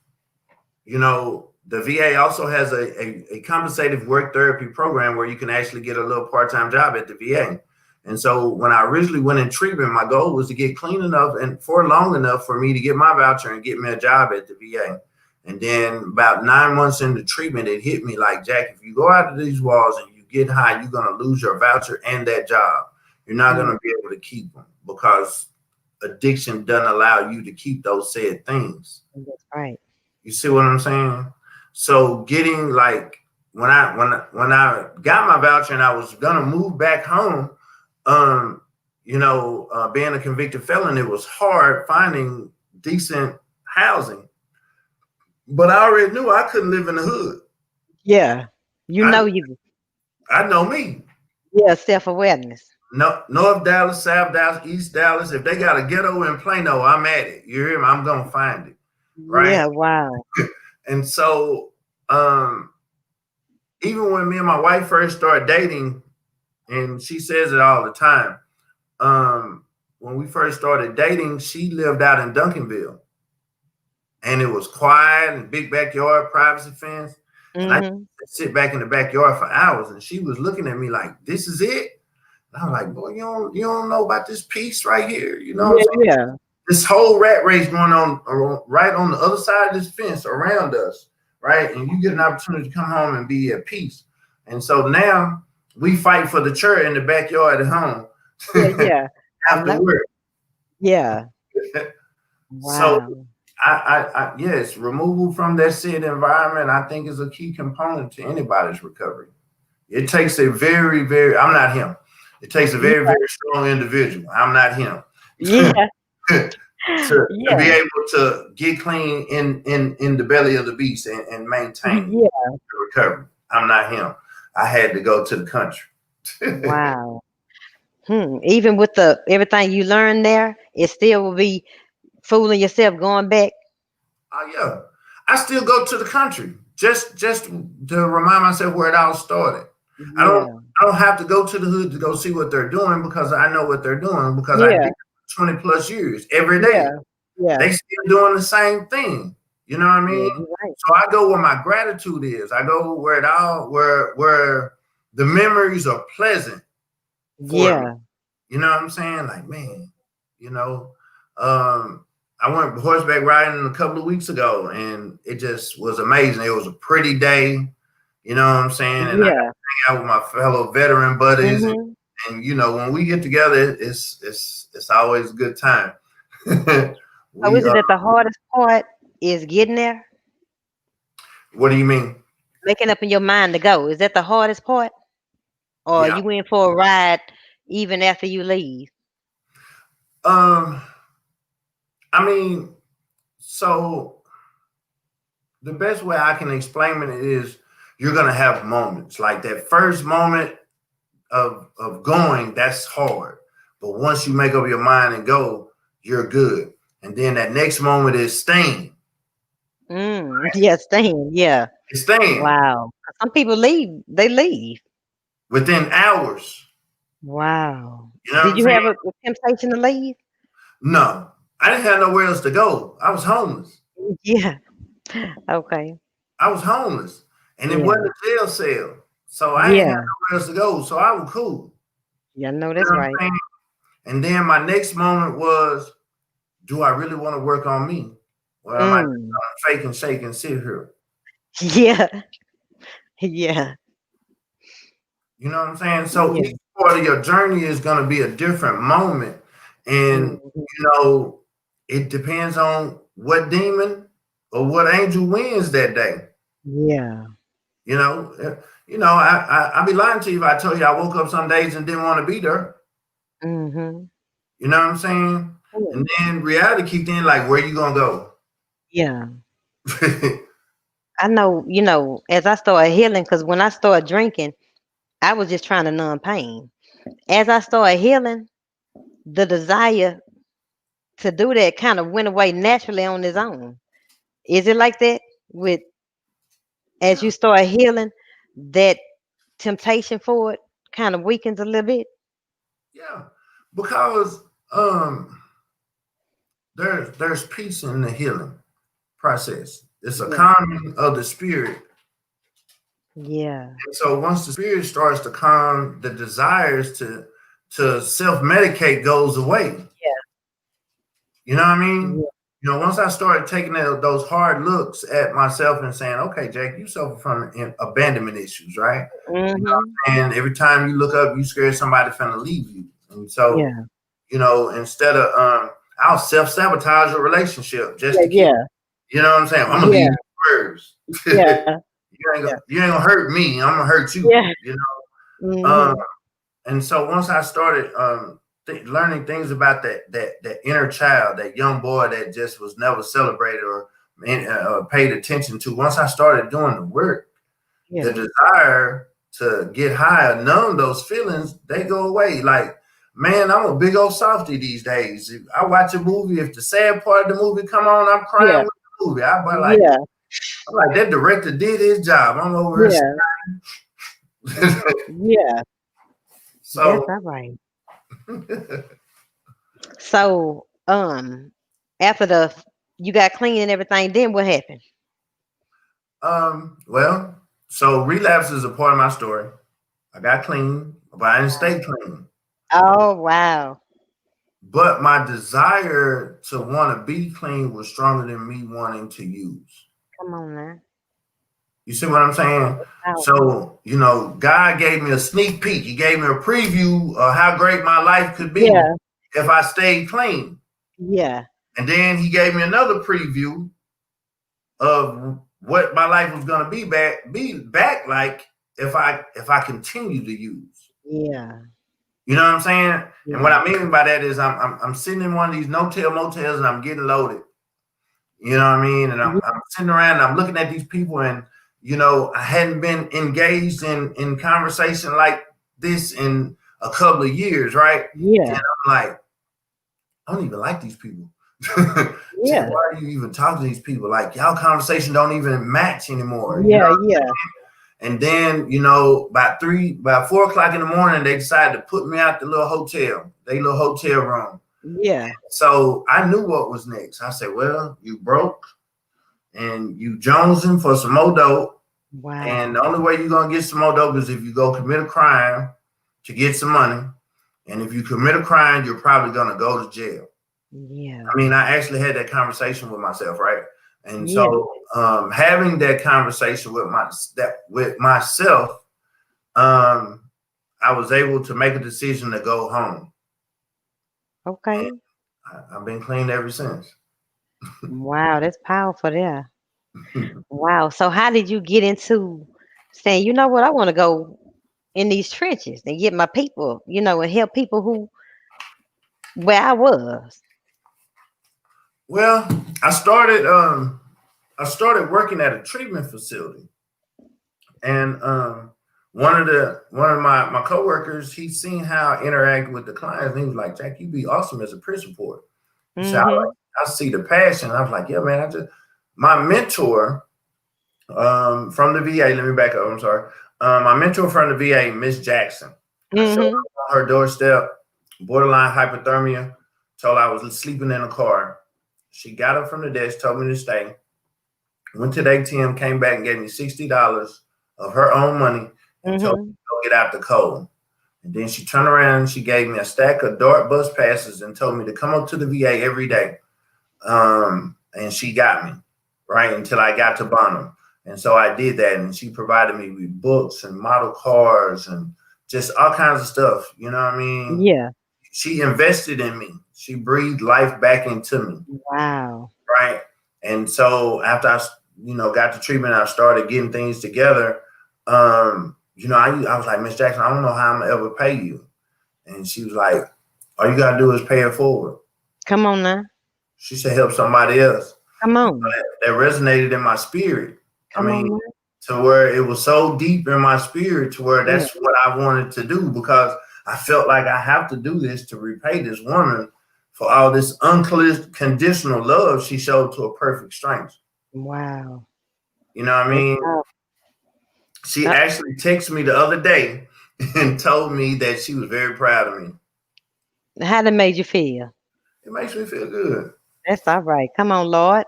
the VA also has a compensated work therapy program where you can actually get a little part-time job at the VA. And so when I originally went in treatment, my goal was to get clean enough and for long enough for me to get my voucher and get me a job at the VA. And then about 9 months into treatment, it hit me like, Jack, if you go out to these walls and you get high, you're going to lose your voucher and that job. You're not going Mm. to be able to keep them because addiction doesn't allow you to keep those said things. That's right. You see what I'm saying? So getting like when I got my voucher and I was gonna move back home, being a convicted felon, it was hard finding decent housing. But I already knew I couldn't live in the hood. Yeah. You I know you. I know me. Yeah, self-awareness. No, North Dallas, South Dallas, East Dallas. If they got a ghetto in Plano, I'm at it. You hear me? I'm gonna find it, right? Yeah, wow. And so, um, even when me and my wife first started dating, and she says it all the time. When we first started dating, she lived out in Duncanville, and it was quiet and big backyard, privacy fence. And I Mhm. sit back in the backyard for hours, and she was looking at me like, "This is it." And I'm like, "Boy, you don't know about this piece right here. You know what I'm Yeah, saying? yeah. This whole rat race going on right on the other side of this fence around us, right? And you get an opportunity to come home and be at peace. And so now we fight for the church in the backyard at home Yeah, yeah. I after know. work. Yeah. So Wow. yes, removal from that said environment, I think, is a key component to anybody's recovery. It takes a very, very, I'm not him. It takes a very, Yeah, very strong individual. I'm not him. yeah, to be yeah, able to get clean in the belly of the beast and maintain yeah. the recovery. I'm not him. I had to go to the country. Wow. Even with the everything you learned there, it still will be fooling yourself going back. Oh yeah, I still go to the country just to remind myself where it all started. I don't Yeah, I don't have to go to the hood to go see what they're doing because I know what they're doing because I did yeah, it for 20 plus years every day. yeah, yeah, They still doing the same thing. You know what I yeah. mean? You're right. So I go where my gratitude is. I go where it all where the memories are pleasant for me. Yeah. You know what I'm saying? Like, man, you know, um, I went horseback riding a couple of weeks ago and it just was amazing. It was a pretty day, you know what I'm saying? And I got Yeah. to hang out with my fellow veteran buddies Mhm. and when we get together, it's always a good time. So we is it that the hardest part is getting there? What do you mean? Making up in your mind to go. Is that the hardest part? Or Yeah. you in for a ride even after you leave? Um, I mean, so the best way I can explain it is you're gonna have moments. Like that first moment of going, that's hard. But once you make up your mind and go, you're good. And then that next moment is staying. Yeah, staying. Yeah. It's staying Wow. Some people leave. They leave. within hours. Wow. You know what Did I'm you saying? have a temptation to leave? No, I didn't have nowhere else to go. I was homeless. Yeah. Okay. I was homeless. And it Yeah. wasn't a jail cell. So I ain't had Yeah. nowhere else to go. So I was cool. Yeah, I know You that's know what right. I'm saying? And then my next moment was, do I really want to work on me? Or am I just Mm. gonna fake and shake and sit here? Yeah. Yeah. You know what I'm saying? So Yeah. each part of your journey is going to be a different moment. And, Mhm. it depends on what demon or what angel wins that day. Yeah. You know, I'd be lying to you if I told you I woke up some days and didn't want to be there. Mhm. You know what I'm saying? Yeah. And then reality kicked in, like, where you gonna go? Yeah. I know, as I started healing, because when I started drinking, I was just trying to numb pain. As I started healing, the desire to do that kind of went away naturally on its own. Is it like that with as Yeah, you start healing, that temptation for it kind of weakens a little bit? yeah. Because um there's peace in the healing process. It's a Yeah. calming of the spirit. Yeah. And so once the spirit starts to calm, the desires to self-medicate goes away. You know what I mean? Yeah. Once I started taking those hard looks at myself and saying, okay, Jake, you suffer from abandonment issues, right? Mhm. And every time you look up, you scared somebody finna leave you. And so, Yeah. instead of I'll self-sabotage a relationship just Yeah. to keep, Yeah. you know what I'm saying? I'm gonna leave Yeah. you first. Yeah. You ain't gonna hurt me, I'm gonna hurt you, Yeah. Um, Mhm. and so once I started learning things about that inner child, that young boy that just was never celebrated or paid attention to, once I started doing the work, the Yeah. desire to get high or numb those feelings, they go away. Like, man, I'm a big old softy these days. If I watch a movie, if the sad part of the movie come on, I'm crying Yeah. with the movie. Yeah. I'm like, that director did his job. I'm over Yeah. here. Yeah. That's So all right. So, after you got clean and everything, then what happened? well, so relapse is a part of my story. I got clean, but I didn't stay clean. Oh, wow. But my desire to want to be clean was stronger than me wanting to use. Come on now. You see what I'm saying? Powerful. So, God gave me a sneak peek. He gave me a preview of how great my life could be Yeah. if I stayed clean. Yeah. And then he gave me another preview of what my life was going to be back like if I continue to use. Yeah. You know what I'm saying? And what Yeah. I mean by that is I'm sitting in one of these no-tell motels and I'm getting loaded. You know what I mean? And I'm, Yeah. I'm sitting around and I'm looking at these people, and I hadn't been engaged in conversation like this in a couple of years, right? And Yeah. I'm like, I don't even like these people. Jack, Yeah. why are you even talking to these people? Like, y'all conversation don't even match anymore. Yeah. Yeah. And then, about 4 o'clock in the morning, they decided to put me out the little hotel, they little hotel room. Yeah. So I knew what was next. I said, well, you broke and you jonesing for some more dope. And Wow. the only way you're going to get some more dope is if you go commit a crime to get some money. And if you commit a crime, you're probably going to go to jail. Yeah. I mean, I actually had that conversation with myself, right? And Yeah. so having that conversation with myself, I was able to make a decision to go home. And Okay. I've been clean ever since. Wow. That's powerful there. Wow. So how did you get into saying, you know what, I want to go in these trenches and get my people, and help people who where I was. Well, I started working at a treatment facility, and one of my coworkers, he seen how I interacted with the clients, and he was like, "Jack, you'd be awesome as a prison report." He said, Mm-hmm. I see the passion." I was like, "Yeah, man." My mentor from the VA. Let me back up. I'm sorry. My mentor from the VA, Miss Jackson. I showed Mm-hmm. up on her doorstep, borderline hypothermia. Told her I was sleeping in a car. She got up from the desk, told me to stay. Went to the ATM, came back and gave me $60 of her own money and told me Mm-hmm. to go get out the cold. And then she turned around and she gave me a stack of DART bus passes and told me to come up to the VA every day. And she got me, right, until I got to Bonham. And so I did that. And she provided me with books and model cars and just all kinds of stuff. You know what I mean? Yeah. She invested in me. She breathed life back into me, Wow. right? And so after I, got the treatment, I started getting things together. I was like, Miss Jackson, I don't know how I'm gonna ever pay you. And she was like, all you gotta do is pay it forward. Come on now. She said, help somebody else. Come And on. that resonated in my spirit. I Come on mean, now. to where it was so deep in my spirit to where Yeah. that's what I wanted to do, because I felt like I have to do this to repay this woman for all this unconditional love she showed to a perfect stranger. Wow. You know what I That's mean? powerful. She Uh, actually texted me the other day and told me that she was very proud of me. how that made you feel? It makes me feel good. That's all right. Come on, Lord.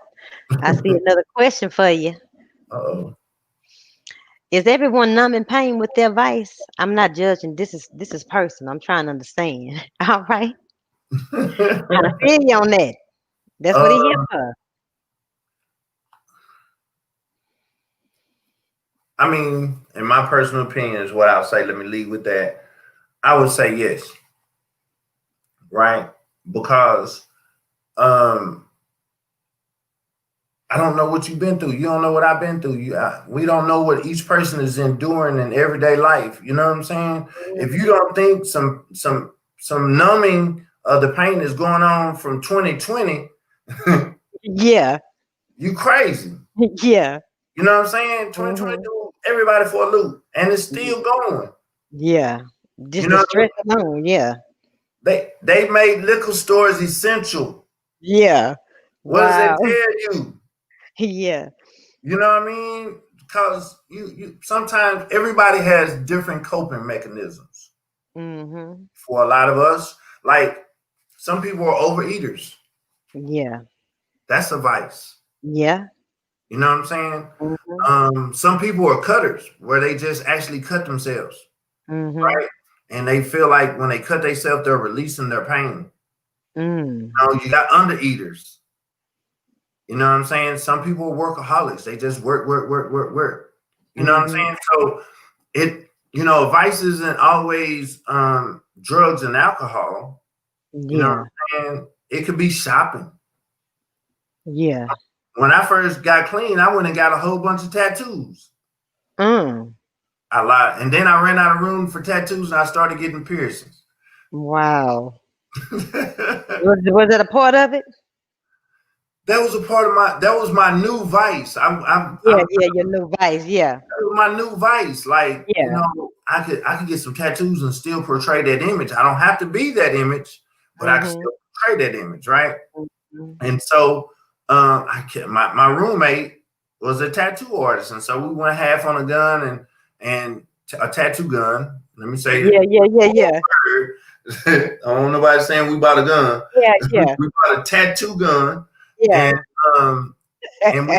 I see another question for you. Uh-oh. Is everyone numb in pain with their vice? I'm not judging. This is personal. I'm trying to understand. All right. Trying to feel you on that. That's what he here uh, for. I mean, in my personal opinion, is what I'll say. Let me lead with that. I would say yes, right? Because um, I don't know what you've been through. You don't know what I've been through. We don't know what each person is enduring in everyday life. You know what I'm saying? If you don't think some numbing of the pain is going on from 2020, Yeah. you crazy. Yeah. You know what I'm saying? Hmm. 2022, everybody for a loop, and it's still going. Yeah. You Just the know, stress alone. Yeah. they made liquor stores essential. Yeah. What does that Wow. tell you? Yeah. You know what I mean? Because you sometimes everybody has different coping mechanisms. Hmm. For a lot of us, like some people are overeaters. Yeah. That's a vice. Yeah. You know what I'm saying? Hmm. Some people are cutters, where they just actually cut themselves, Hmm. right? And they feel like when they cut themselves, they're releasing their pain. Mm. You got undereaters. You know what I'm saying? Some people are workaholics. They just work, work, work, work, work. You know what I'm Hmm. saying? So vice isn't always drugs and alcohol. You know what Yeah. I'm saying? It could be shopping. Yeah. When I first got clean, I went and got a whole bunch of tattoos. Mm. I lied. And then I ran out of room for tattoos and I started getting piercings. Wow. That Was that a part of it? was a part of that was my new vice. Yeah. Yeah. Your new vice. Yeah. That was my new vice. Like, Yeah. I could get some tattoos and still portray that image. I don't have to be that image, but I can Hmm. still portray that image, right? Hmm. And so my roommate was a tattoo artist, and so we went half on a gun and a tattoo gun. Let me say Yeah. it. Yeah. Yeah. Yeah. I don't want nobody saying we bought a gun. Yeah. Yeah. We bought a tattoo gun, and Yeah. um, and we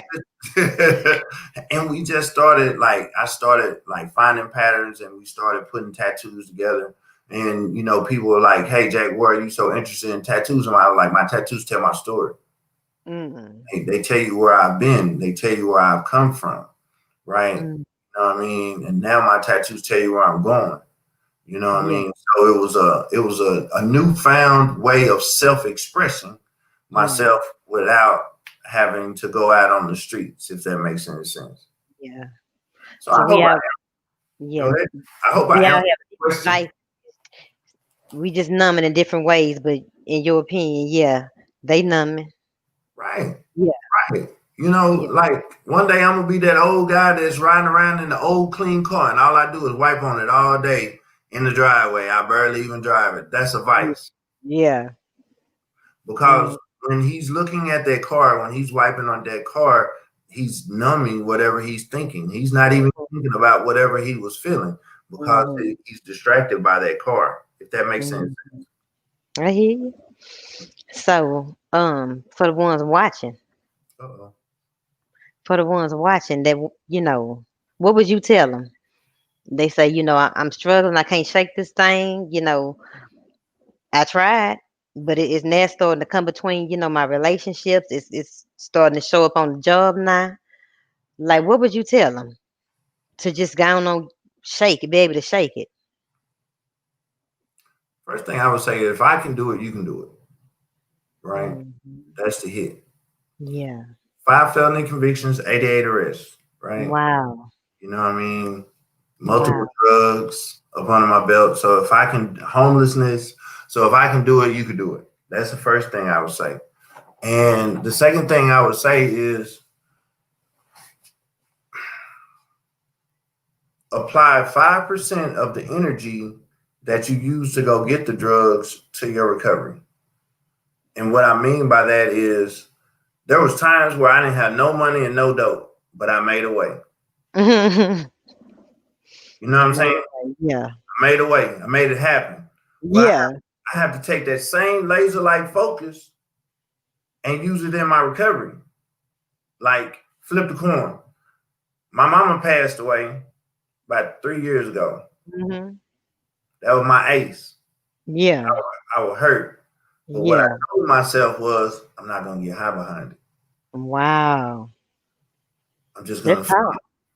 just, and we just started like I started like finding patterns, and we started putting tattoos together. And people were like, "Hey, Jack, why are you so interested in tattoos?" And I was like, "My tattoos tell my story. Mm. They tell you where I've been. They tell you where I've come from, right? Mm. You know what I mean? And now my tattoos tell you where I'm going. You know what I Yeah. mean? So it was a newfound way of self-expressing Mm. myself without having to go out on the streets, if that makes any sense. Yeah. So So I we hope I all, go yeah, ahead. I hope I we all answered have the different question. vices. We just numbing in different ways, but in your opinion, yeah, they numbing. Right, Yeah. right. Yeah. Like one day I'm gonna be that old guy that's riding around in the old clean car, and all I do is wipe on it all day in the driveway. I barely even drive it. That's a Mm. vice. Yeah. Because Mm. when he's looking at that car, when he's wiping on that car, he's numbing whatever he's thinking. He's not even thinking about whatever he was feeling because Mm-hmm. he's distracted by that car, if that makes sense. Mm. I hear you. So, for the ones watching, Uh-oh. that what would you tell them? They say, I'm struggling. I can't shake this thing. I tried, but it's now starting to come between, my relationships. It's starting to show up on the job now. Like, what would you tell them to just go on, shake it, be able to shake it? First thing I would say, if I can do it, you can do it. Right? Mhm. That's the hit. Yeah. 5 felony convictions, 88 arrests. Right? Wow. You know what I mean? Multiple Wow. drugs up under my belt. So if I can, homelessness. So if I can do it, you can do it. That's the first thing I would say. And the second thing I would say is apply 5% of the energy that you use to go get the drugs to your recovery. And what I mean by that is there was times where I didn't have no money and no dope, but I made a way. You know what I'm saying? Yeah. I made a way. I made it happen. Well, Yeah. I have to take that same laser-like focus and use it in my recovery. Like flip the coin. My mama passed away about 3 years ago. Mhm. That was my ace. Yeah. I was hurt. But what I Yeah. told myself was, I'm not gonna get high behind it. Wow. I'm just That's gonna, how.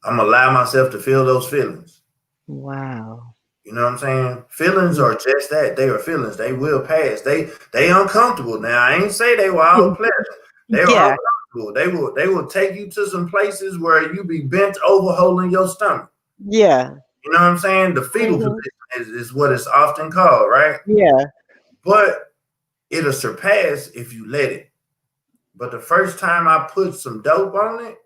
I'm gonna allow myself to feel those feelings. Wow. You know what I'm saying? Feelings Yeah. are just that. They are feelings. They will pass. They uncomfortable. Now I ain't say they were all pleasant. They were Yeah. uncomfortable. They will take you to some places where you be bent over holding your stomach. Yeah. You know what I'm saying? The fetal Mhm. position is what it's often called, right? Yeah. But it'll surpass if you let it. But the first time I put some dope on it,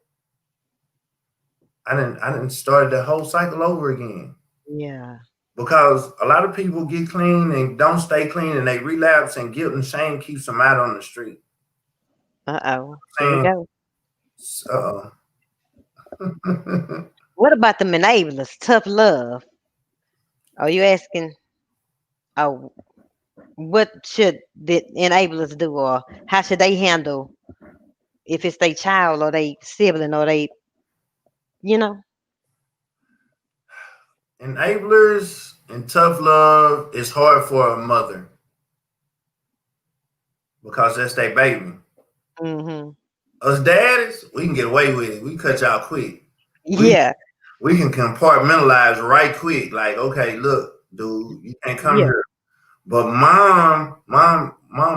I didn't start the whole cycle over again. Yeah. Because a lot of people get clean and don't stay clean and they relapse and guilt and shame keeps them out on the street. Uh-oh. Here we Saying, go. uh What about the enablers? Tough love. Are you asking, oh, what should the enablers do, or how should they handle if it's their child or they sibling or they, you know? enablers and tough love is hard for a mother because that's their baby. Mhm. Us daddies, we can get away with it. We cut y'all quick. We Yeah. we can compartmentalize right quick. Like, okay, look, dude, you can't come Yeah. here. But mom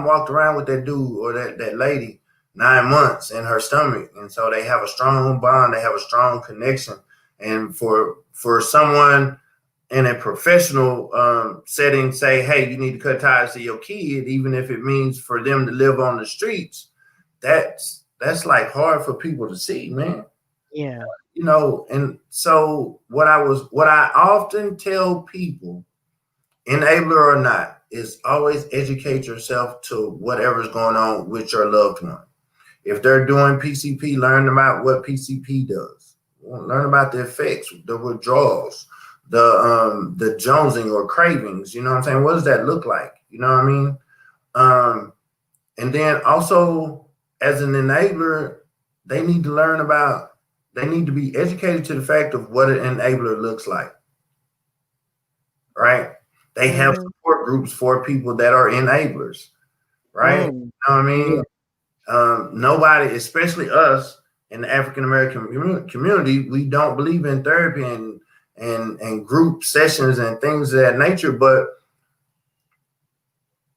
walked around with that dude or that lady 9 months in her stomach, and so they have a strong bond. They have a strong connection. And for someone in a professional setting, say, hey, you need to cut ties to your kid, even if it means for them to live on the streets. That's like hard for people to see, man. Yeah. And so what I often tell people, enabler or not, is always educate yourself to whatever's going on with your loved one. If they're doing PCP, learn about what PCP does. Learn about the effects, the withdrawals, the jonesing or cravings. You know what I'm saying? What does that look like? You know what I mean? And then also as an enabler, they need to learn about. They need to be educated to the fact of what an enabler looks like. Right? They have Mhm. support groups for people that are enablers, right? You Mm. know what I Yeah. mean? Nobody, especially us in the African American community, we don't believe in therapy and group sessions and things of that nature. But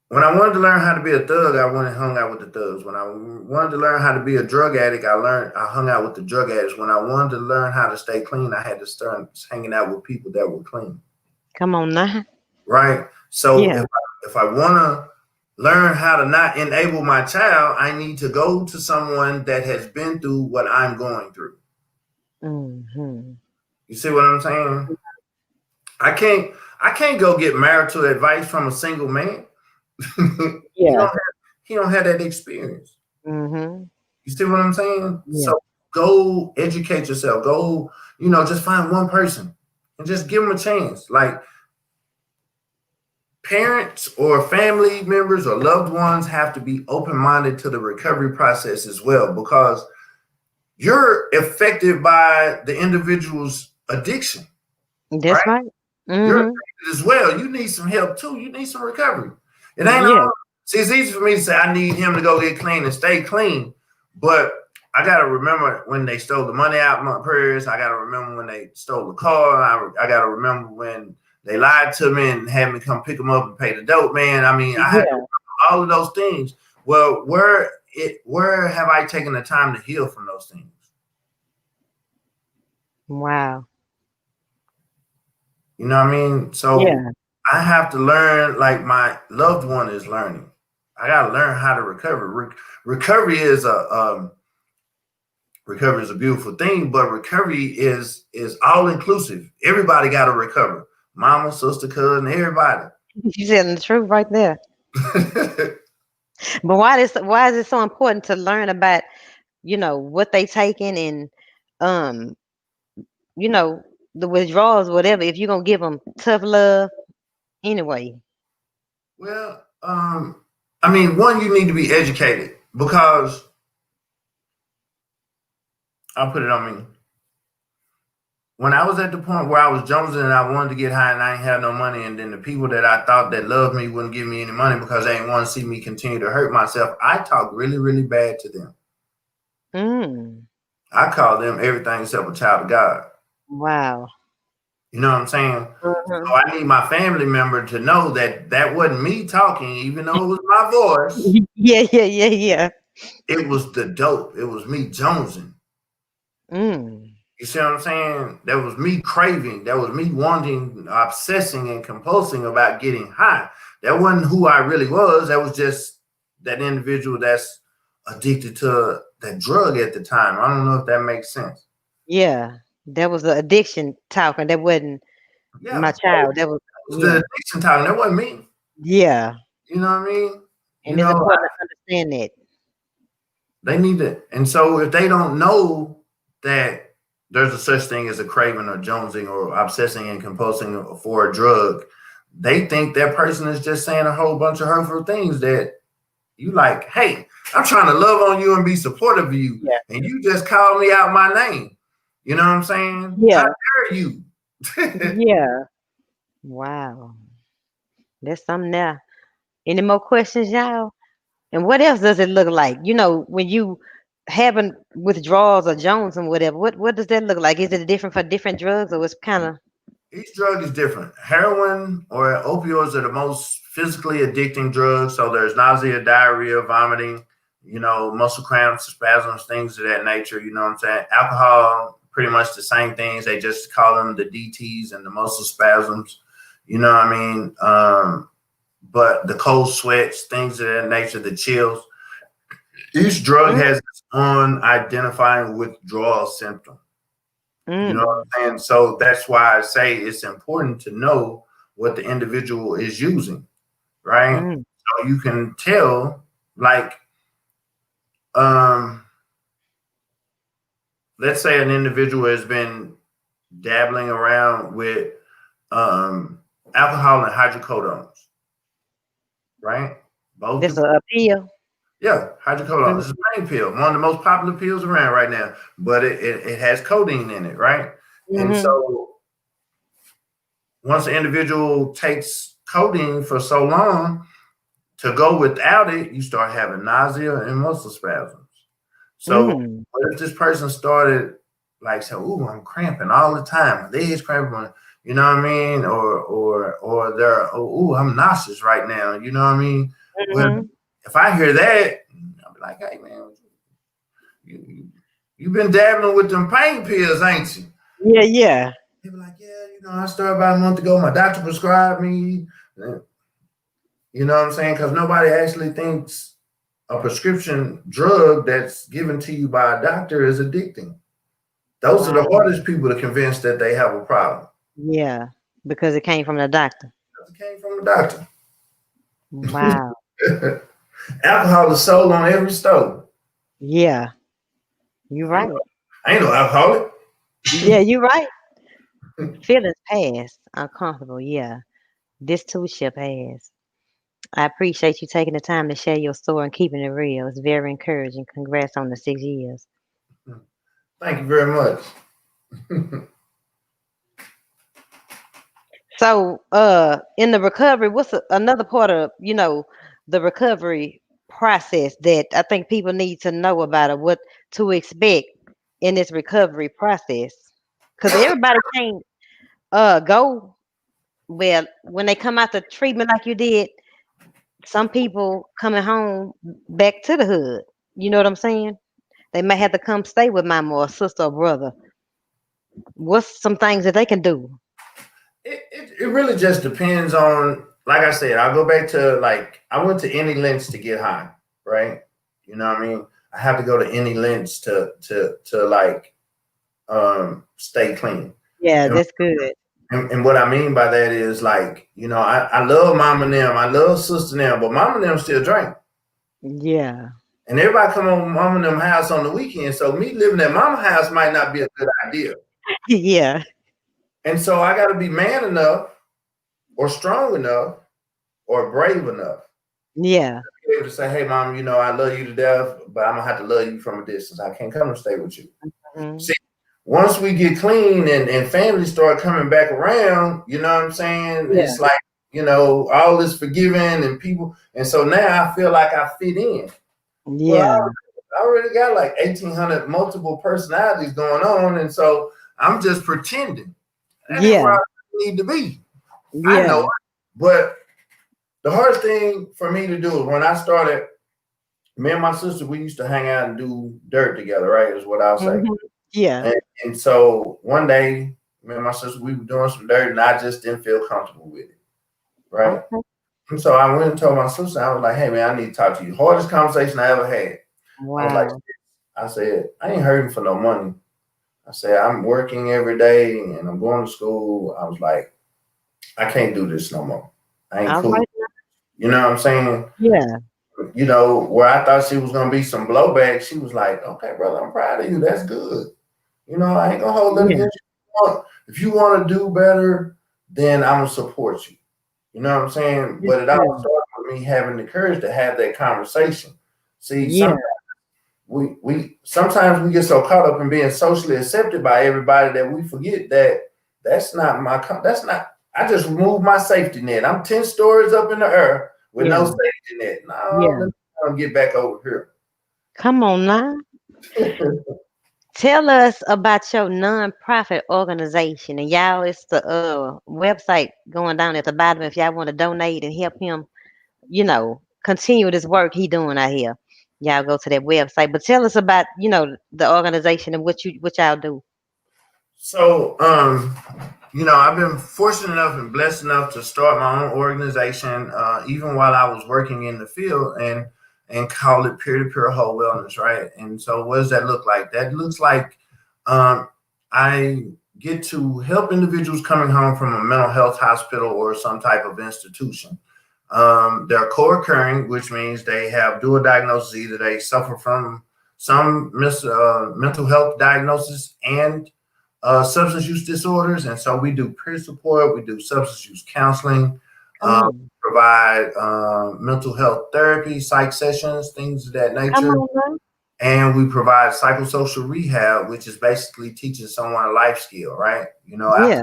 when I wanted to learn how to be a thug, I went and hung out with the thugs. When I wanted to learn how to be a drug addict, I hung out with the drug addicts. When I wanted to learn how to stay clean, I had to start hanging out with people that were clean. Come on now. Right? So Yeah. if I want to learn how to not enable my child, I need to go to someone that has been through what I'm going through. Mhm. You see what I'm saying? I can't go get marital advice from a single man. he don't Yeah. have, he don't have that experience. Mhm. You see what I'm saying? Yeah. So go educate yourself. Go, just find one person and just give them a chance. Like parents or family members or loved ones have to be open-minded to the recovery process as well, because you're affected by the individual's addiction, That's right? right. You're Mhm. affected as well. You need some help too. You need some recovery. It ain't Yeah. all. See, it's easy for me to say I need him to go get clean and stay clean, but I gotta remember when they stole the money out of my purse. I gotta remember when they stole the car. I gotta remember when They lied to me and had me come pick them up and pay the dope man. I mean, I had to Yeah. all of those things. Well, where have I taken the time to heal from those things? Wow. You know what I mean? So Yeah. I have to learn like my loved one is learning. I got to learn how to recover. Recovery is a beautiful thing, but recovery is all inclusive. Everybody got to recover. Mama, sister, cousin, everybody. You telling the truth right there. But why is it so important to learn about, what they taking and um, you know, the withdrawals, whatever, if you're gonna give them tough love anyway. Well, I mean, one, you need to be educated because I'll put it on me. When I was at the point where I was jonesing and I wanted to get high and I ain't had no money, and then the people that I thought that loved me wouldn't give me any money because they didn't want to see me continue to hurt myself, I talked really, really bad to them. Mm. I called them everything except a child of God. Wow. You know what I'm saying? Mhm. So I need my family member to know that that wasn't me talking, even though it was my voice. Yeah, yeah, yeah, yeah. It was the dope. It was me jonesing. Mm. You see what I'm saying? That was me craving. That was me wanting, obsessing, and compulsing about getting high. That wasn't who I really was. That was just that individual that's addicted to that drug at the time. I don't know if that makes sense. Yeah. That was the addiction talking. That wasn't Yeah, my that child. That was was the yeah. addiction talking. That wasn't me. Yeah. You know what I mean? You And it's know, important to understand that. they need it. And so if they don't know that there's a such thing as a craving or jonesing or obsessing and compulsing for a drug, they think that person is just saying a whole bunch of hurtful things that you like, hey, I'm trying to love on you and be supportive of you. Yeah. And you just called me out my name. You know what I'm saying? How Yeah. dare you? Yeah. Wow. That's something there. Any more questions, y'all? And what else does it look like? When you having withdrawals or Jones and whatever, what does that look like? Is it different for different drugs or it's kind of Each drug is different. Heroin or opioids are the most physically addicting drugs. So there's nausea, diarrhea, vomiting, muscle cramps, spasms, things of that nature. You know what I'm saying? Alcohol, pretty much the same things. They just call them the DTs and the muscle spasms. You know what I mean? But the cold sweats, things of that nature, the chills. Each drug mm, has its own identifying withdrawal symptom. You know mm, what I'm saying? So that's why I say it's important to know what the individual is using, right? mm, So you can tell, like, um, let's say an individual has been dabbling around with um, alcohol and hydrocodones, right? Both that's the a pill. Yeah, hydrocodone. Mm, It's a pain pill, one of the most popular pills around right now, but it has codeine in it, right? And mm-hmm, so once an individual takes codeine for so long, to go without it, you start having nausea and muscle spasms. So mm, what if this person started like saying, "Ooh, I'm cramping all the time. My legs cramping." You know what I mean? Or they're, "Oh, I'm nauseous right now." You know what I mean? Well, mm-hmm. if I hear that, I'll be like, "Hey, man, you you've been dabbling with them pain pills, ain't you?" Yeah, yeah. They be like, "Yeah, I started about a month ago. My doctor prescribed me." You know what I'm saying? Because nobody actually thinks a prescription drug that's given to you by a doctor is addicting. Those are the Wow. hardest people to convince that they have a problem. Yeah, because it came from the doctor. Because it came from the doctor. Wow. Alcohol is sold on every stove. Yeah, you're I ain't, right. I ain't no alcoholic. Yeah, you're right. Feelings past, uncomfortable. Yeah, this too shall pass. I appreciate you taking the time to share your story and keeping it real. It's very encouraging. Congrats on the 6 years. Thank you very much. So, in the recovery, what's another part of the recovery process that I think people need to know about, or what to expect in this recovery process? Because everybody can't go. Well, when they come out the treatment like you did, some people coming home back to the hood. You know what I'm saying? They may have to come stay with mama or sister or brother. What's some things that they can do? It really just depends on, like I said, I'll go back to, like, I went to any lengths to get high, right? You know what I mean? I have to go to any lengths to like stay clean. Yeah, And, that's good. and what I mean by that is, like, I love mama and them, I love sister and them, but mama and them still drink. Yeah. And everybody come over mama and them house on the weekend. So me living at mama house might not be a good idea. Yeah. And so I gotta be man enough or strong enough or brave enough Yeah. to be able to say, hey mom, I love you to death, but I'm gonna have to love you from a distance. I can't come and stay with you. Mhm. See, once we get clean and families start coming back around, you know what I'm saying? Yeah. It's like, all is forgiven and people, and so now I feel like I fit in. Well, Yeah. I already got like 1,800 multiple personalities going on, and so I'm just pretending. That ain't where Yeah. I need to be. I know Yeah. it. But the hardest thing for me to do is when I started, me and my sister, we used to hang out and do dirt together, right? Is what I'll say. Mhm. Yeah. And so one day, me and my sister, we were doing some dirt, and I just didn't feel comfortable with it, right? Okay. And so I went and told my sister, I was like, hey man, I need to talk to you. Hardest conversation I ever had. I was like, Wow. I said, I ain't hurting for no money. I said, I'm working every day and I'm going to school. I was like, I can't do this no more. I ain't All cool. right. You know what I'm saying? Yeah. Where I thought she was going to be some blowback, she was like, okay, brother, I'm proud of you. That's good. I ain't going to hold it Yeah. against you. If you want to do better, then I'm going to support you. You know what I'm saying? That's But it all good. started with me having the courage to have that conversation. See, Yeah. we sometimes we get so caught up in being socially accepted by everybody that we forget that that's not. I just removed my safety net. I'm 10 stories up in the air with no Yeah. safety net. No, Yeah. let me get back over Come on now. here. Tell us about your nonprofit organization. And y'all, it's the website going down at the bottom if y'all want to donate and help him, continue this work he doing out here. Y'all go to that website. But tell us about, the organization and what y'all do. So, I've been fortunate enough and blessed enough to start my own organization, even while I was working in the field, and call it Peer to Peer Whole Wellness, right? And so, what does that look like? That looks like um, I get to help individuals coming home from a mental health hospital or some type of institution. They're co-occurring, which means they have dual diagnosis. Either they suffer from some mental health diagnosis and substance use disorders. And so we do peer support, we do substance use counseling, Come on. provide mental health therapy, psych sessions, things of that Come nature. on now. And we provide psychosocial rehab, which is basically teaching someone a life skill, right? Yeah.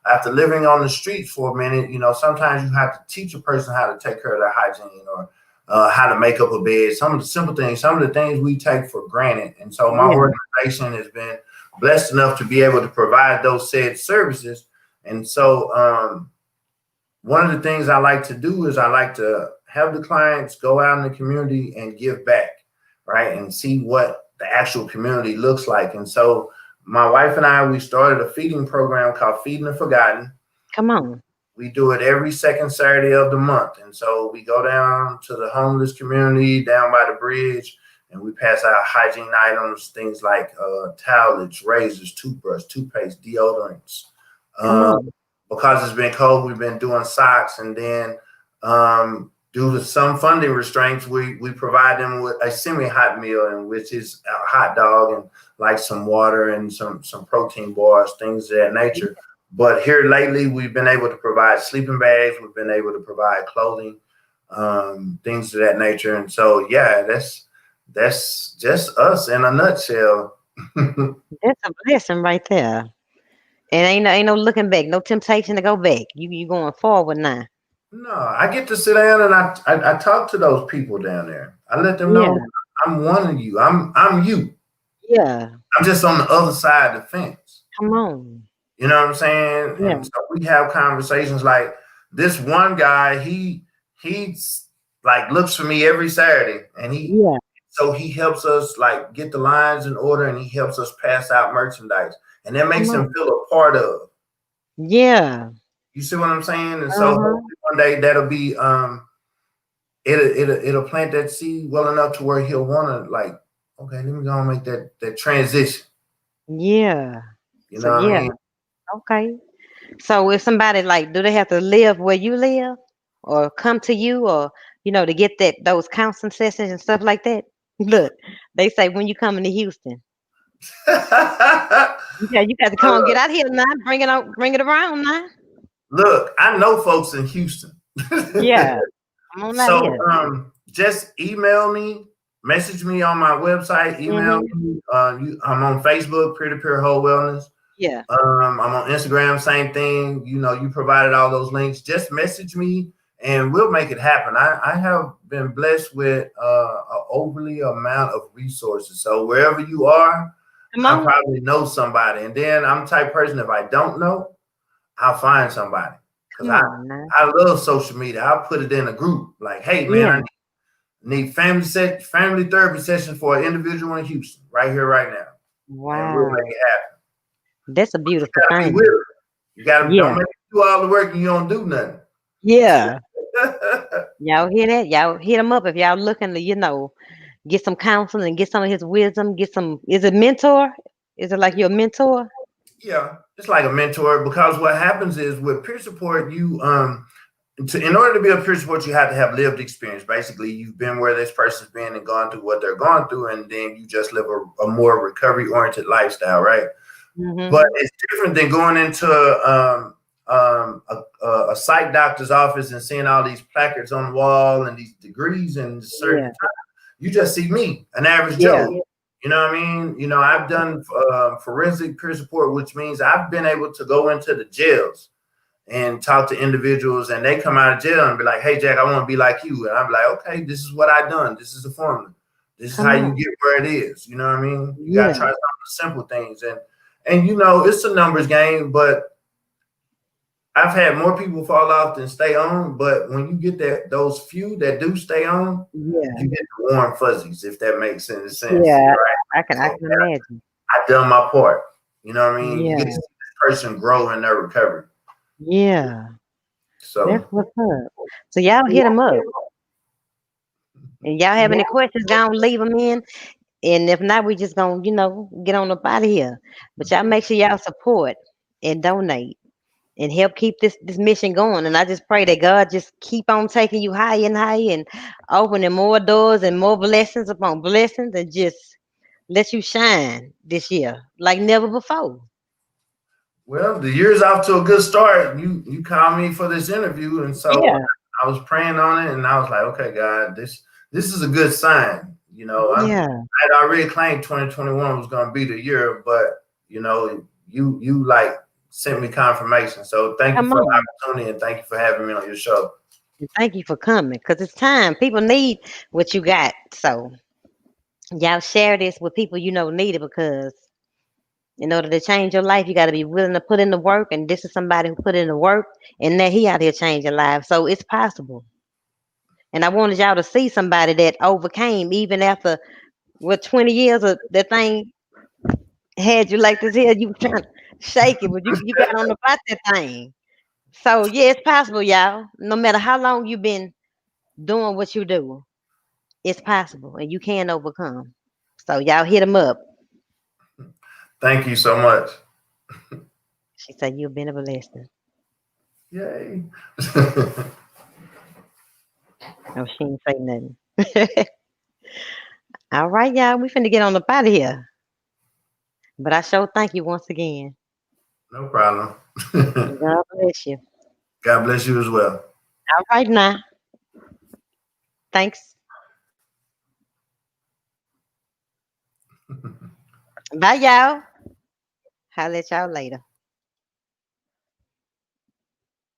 After living on the streets for a minute, sometimes you have to teach a person how to take care of their hygiene or how to make up a bed, some of the simple things, some of the things we take for granted. And so my Yeah. organization has been blessed enough to be able to provide those said services. And so one of the things I like to do is I like to have the clients go out in the community and give back, right? And see what the actual community looks like. And so my wife and I, we started a feeding program called Feeding the Forgotten. Come on. We do it every second Saturday of the month. And so we go down to the homeless community down by the bridge and we pass out hygiene items, things like towels, razors, toothbrush, toothpaste, deodorants. Come Uh, on. because it's been cold, we've been doing socks. And then due to some funding restraints, we provide them with a semi-hot meal, and which is a hot dog and like some water and some protein bars, things of that nature. But here lately, we've been able to provide sleeping bags. We've been able to provide clothing, things of that nature. And so, yeah, that's just us in a nutshell. That's a blessing right there. And ain't no looking back, no temptation to go back. You going forward now. No, I get to sit down and I talk to those people down there. I let them know Yeah. I'm one of you. I'm you. Yeah. I'm just on the other side of the fence. Come on. You know what I'm saying? Yeah. And so we have conversations like this one guy, he's like looks for me every Saturday and Yeah. he helps us like get the lines in order and he helps us pass out merchandise. And that Come makes him on. feel a part of. Yeah. You see what I'm saying? And so Uh-huh. hopefully one day that'll be it'll plant that seed well enough to where he'll wanna like, okay, let me go and make that transition. Yeah. You So know what I yeah. mean? Okay. So if somebody like, do they have to live where you live, or come to you, or to get those counseling sessions and stuff like that? Look, they say when you coming to Houston, you got to come on, get Look, out here now, bring it around now. look, I know folks in Houston. Yeah, come on out So here. just email me, message me on my website, email Hmm. me. I'm on Facebook, Peer to Peer Whole Wellness. Yeah, I'm on Instagram, same thing. You provided all those links. Just message me and we'll make it happen. I have been blessed with an overly amount of resources. So wherever you are, come I on, probably know somebody. And then I'm the type of person, if I don't know, I'll find somebody. Because come on now. I love social media. I'll put it in a group like, hey man, I Yeah, need family therapy session for an individual in Houston, right here, right now. And we'll make wow, it happen. that's a You beautiful gotta be with thing. her. You gotta don't Yeah, make me do all the work and you don't do nothing. yeah. Y'all hear that? Y'all hit him up if y'all looking to get some counseling and get some of his wisdom. Get some. Is it mentor? Is it like your mentor? Yeah, it's like a mentor because what happens is with peer support, in order to be a peer support, you have to have lived experience. Basically, you've been where this person's been and gone through what they're going through, and then you just live a more recovery oriented lifestyle, right? But Mm-hmm. it's different than going into a psych doctor's office and seeing all these placards on the wall and these degrees and certain Yeah, time. You just see me, an average yeah. Joe. You know what I mean? I've done forensic peer support, which means I've been able to go into the jails and talk to individuals, and they come out of jail and be like, "Hey, Jack, I want to be like you," and I'm like, "Okay, this is what I done. This is the formula. This is how Come you on. get where it is." You know what I mean? You got to Yeah, try some of the simple things, and it's a numbers game, but I've had more people fall off than stay on. But when you get those few that do stay on, yeah, you get the warm fuzzies, if that makes any sense, yeah. right? I can So imagine. I done my part. You know what I mean? You get to Yeah, see this person grow in their recovery. yeah. That's So what's up. So y'all hit him up, and y'all have any questions? Gonna leave them in, and if not, we just gonna get on up out of here. But y'all make sure y'all support and donate and help keep this mission going. And I just pray that God just keep on taking you higher and higher and opening more doors and more blessings upon blessings, and just let you shine this year like never before. well, the year's off to a good start. You called me for this interview, and so Yeah, I was praying on it, and I was like, okay, God, this is a good sign. yeah. I'd already claimed 2021 was going to be the year, but you like sent me confirmation. So thank you Come for the on. opportunity, and thank you for having me on your show. And thank you for coming, because it's time. People need what you got. So y'all share this with people need it, because in order to change your life, you got to be willing to put in the work. And this is somebody who put in the work, and that he out here changing lives. So it's possible. And I wanted y'all to see somebody that overcame even after 20 years of that thing had you like this here. You were trying to shake it, but you got on about that thing. So yeah, it's possible, y'all. No matter how long you've been doing what you do, it's possible, and you can overcome. So y'all hit him up. Thank you so much. She said you've been a blessing. Yay. No, she ain't say nothing. All right, y'all. We finna get on up out of here. But I sure thank you once again. No problem. God bless you. God bless you as well. All right now. Thanks. Bye, y'all. I'll let y'all later.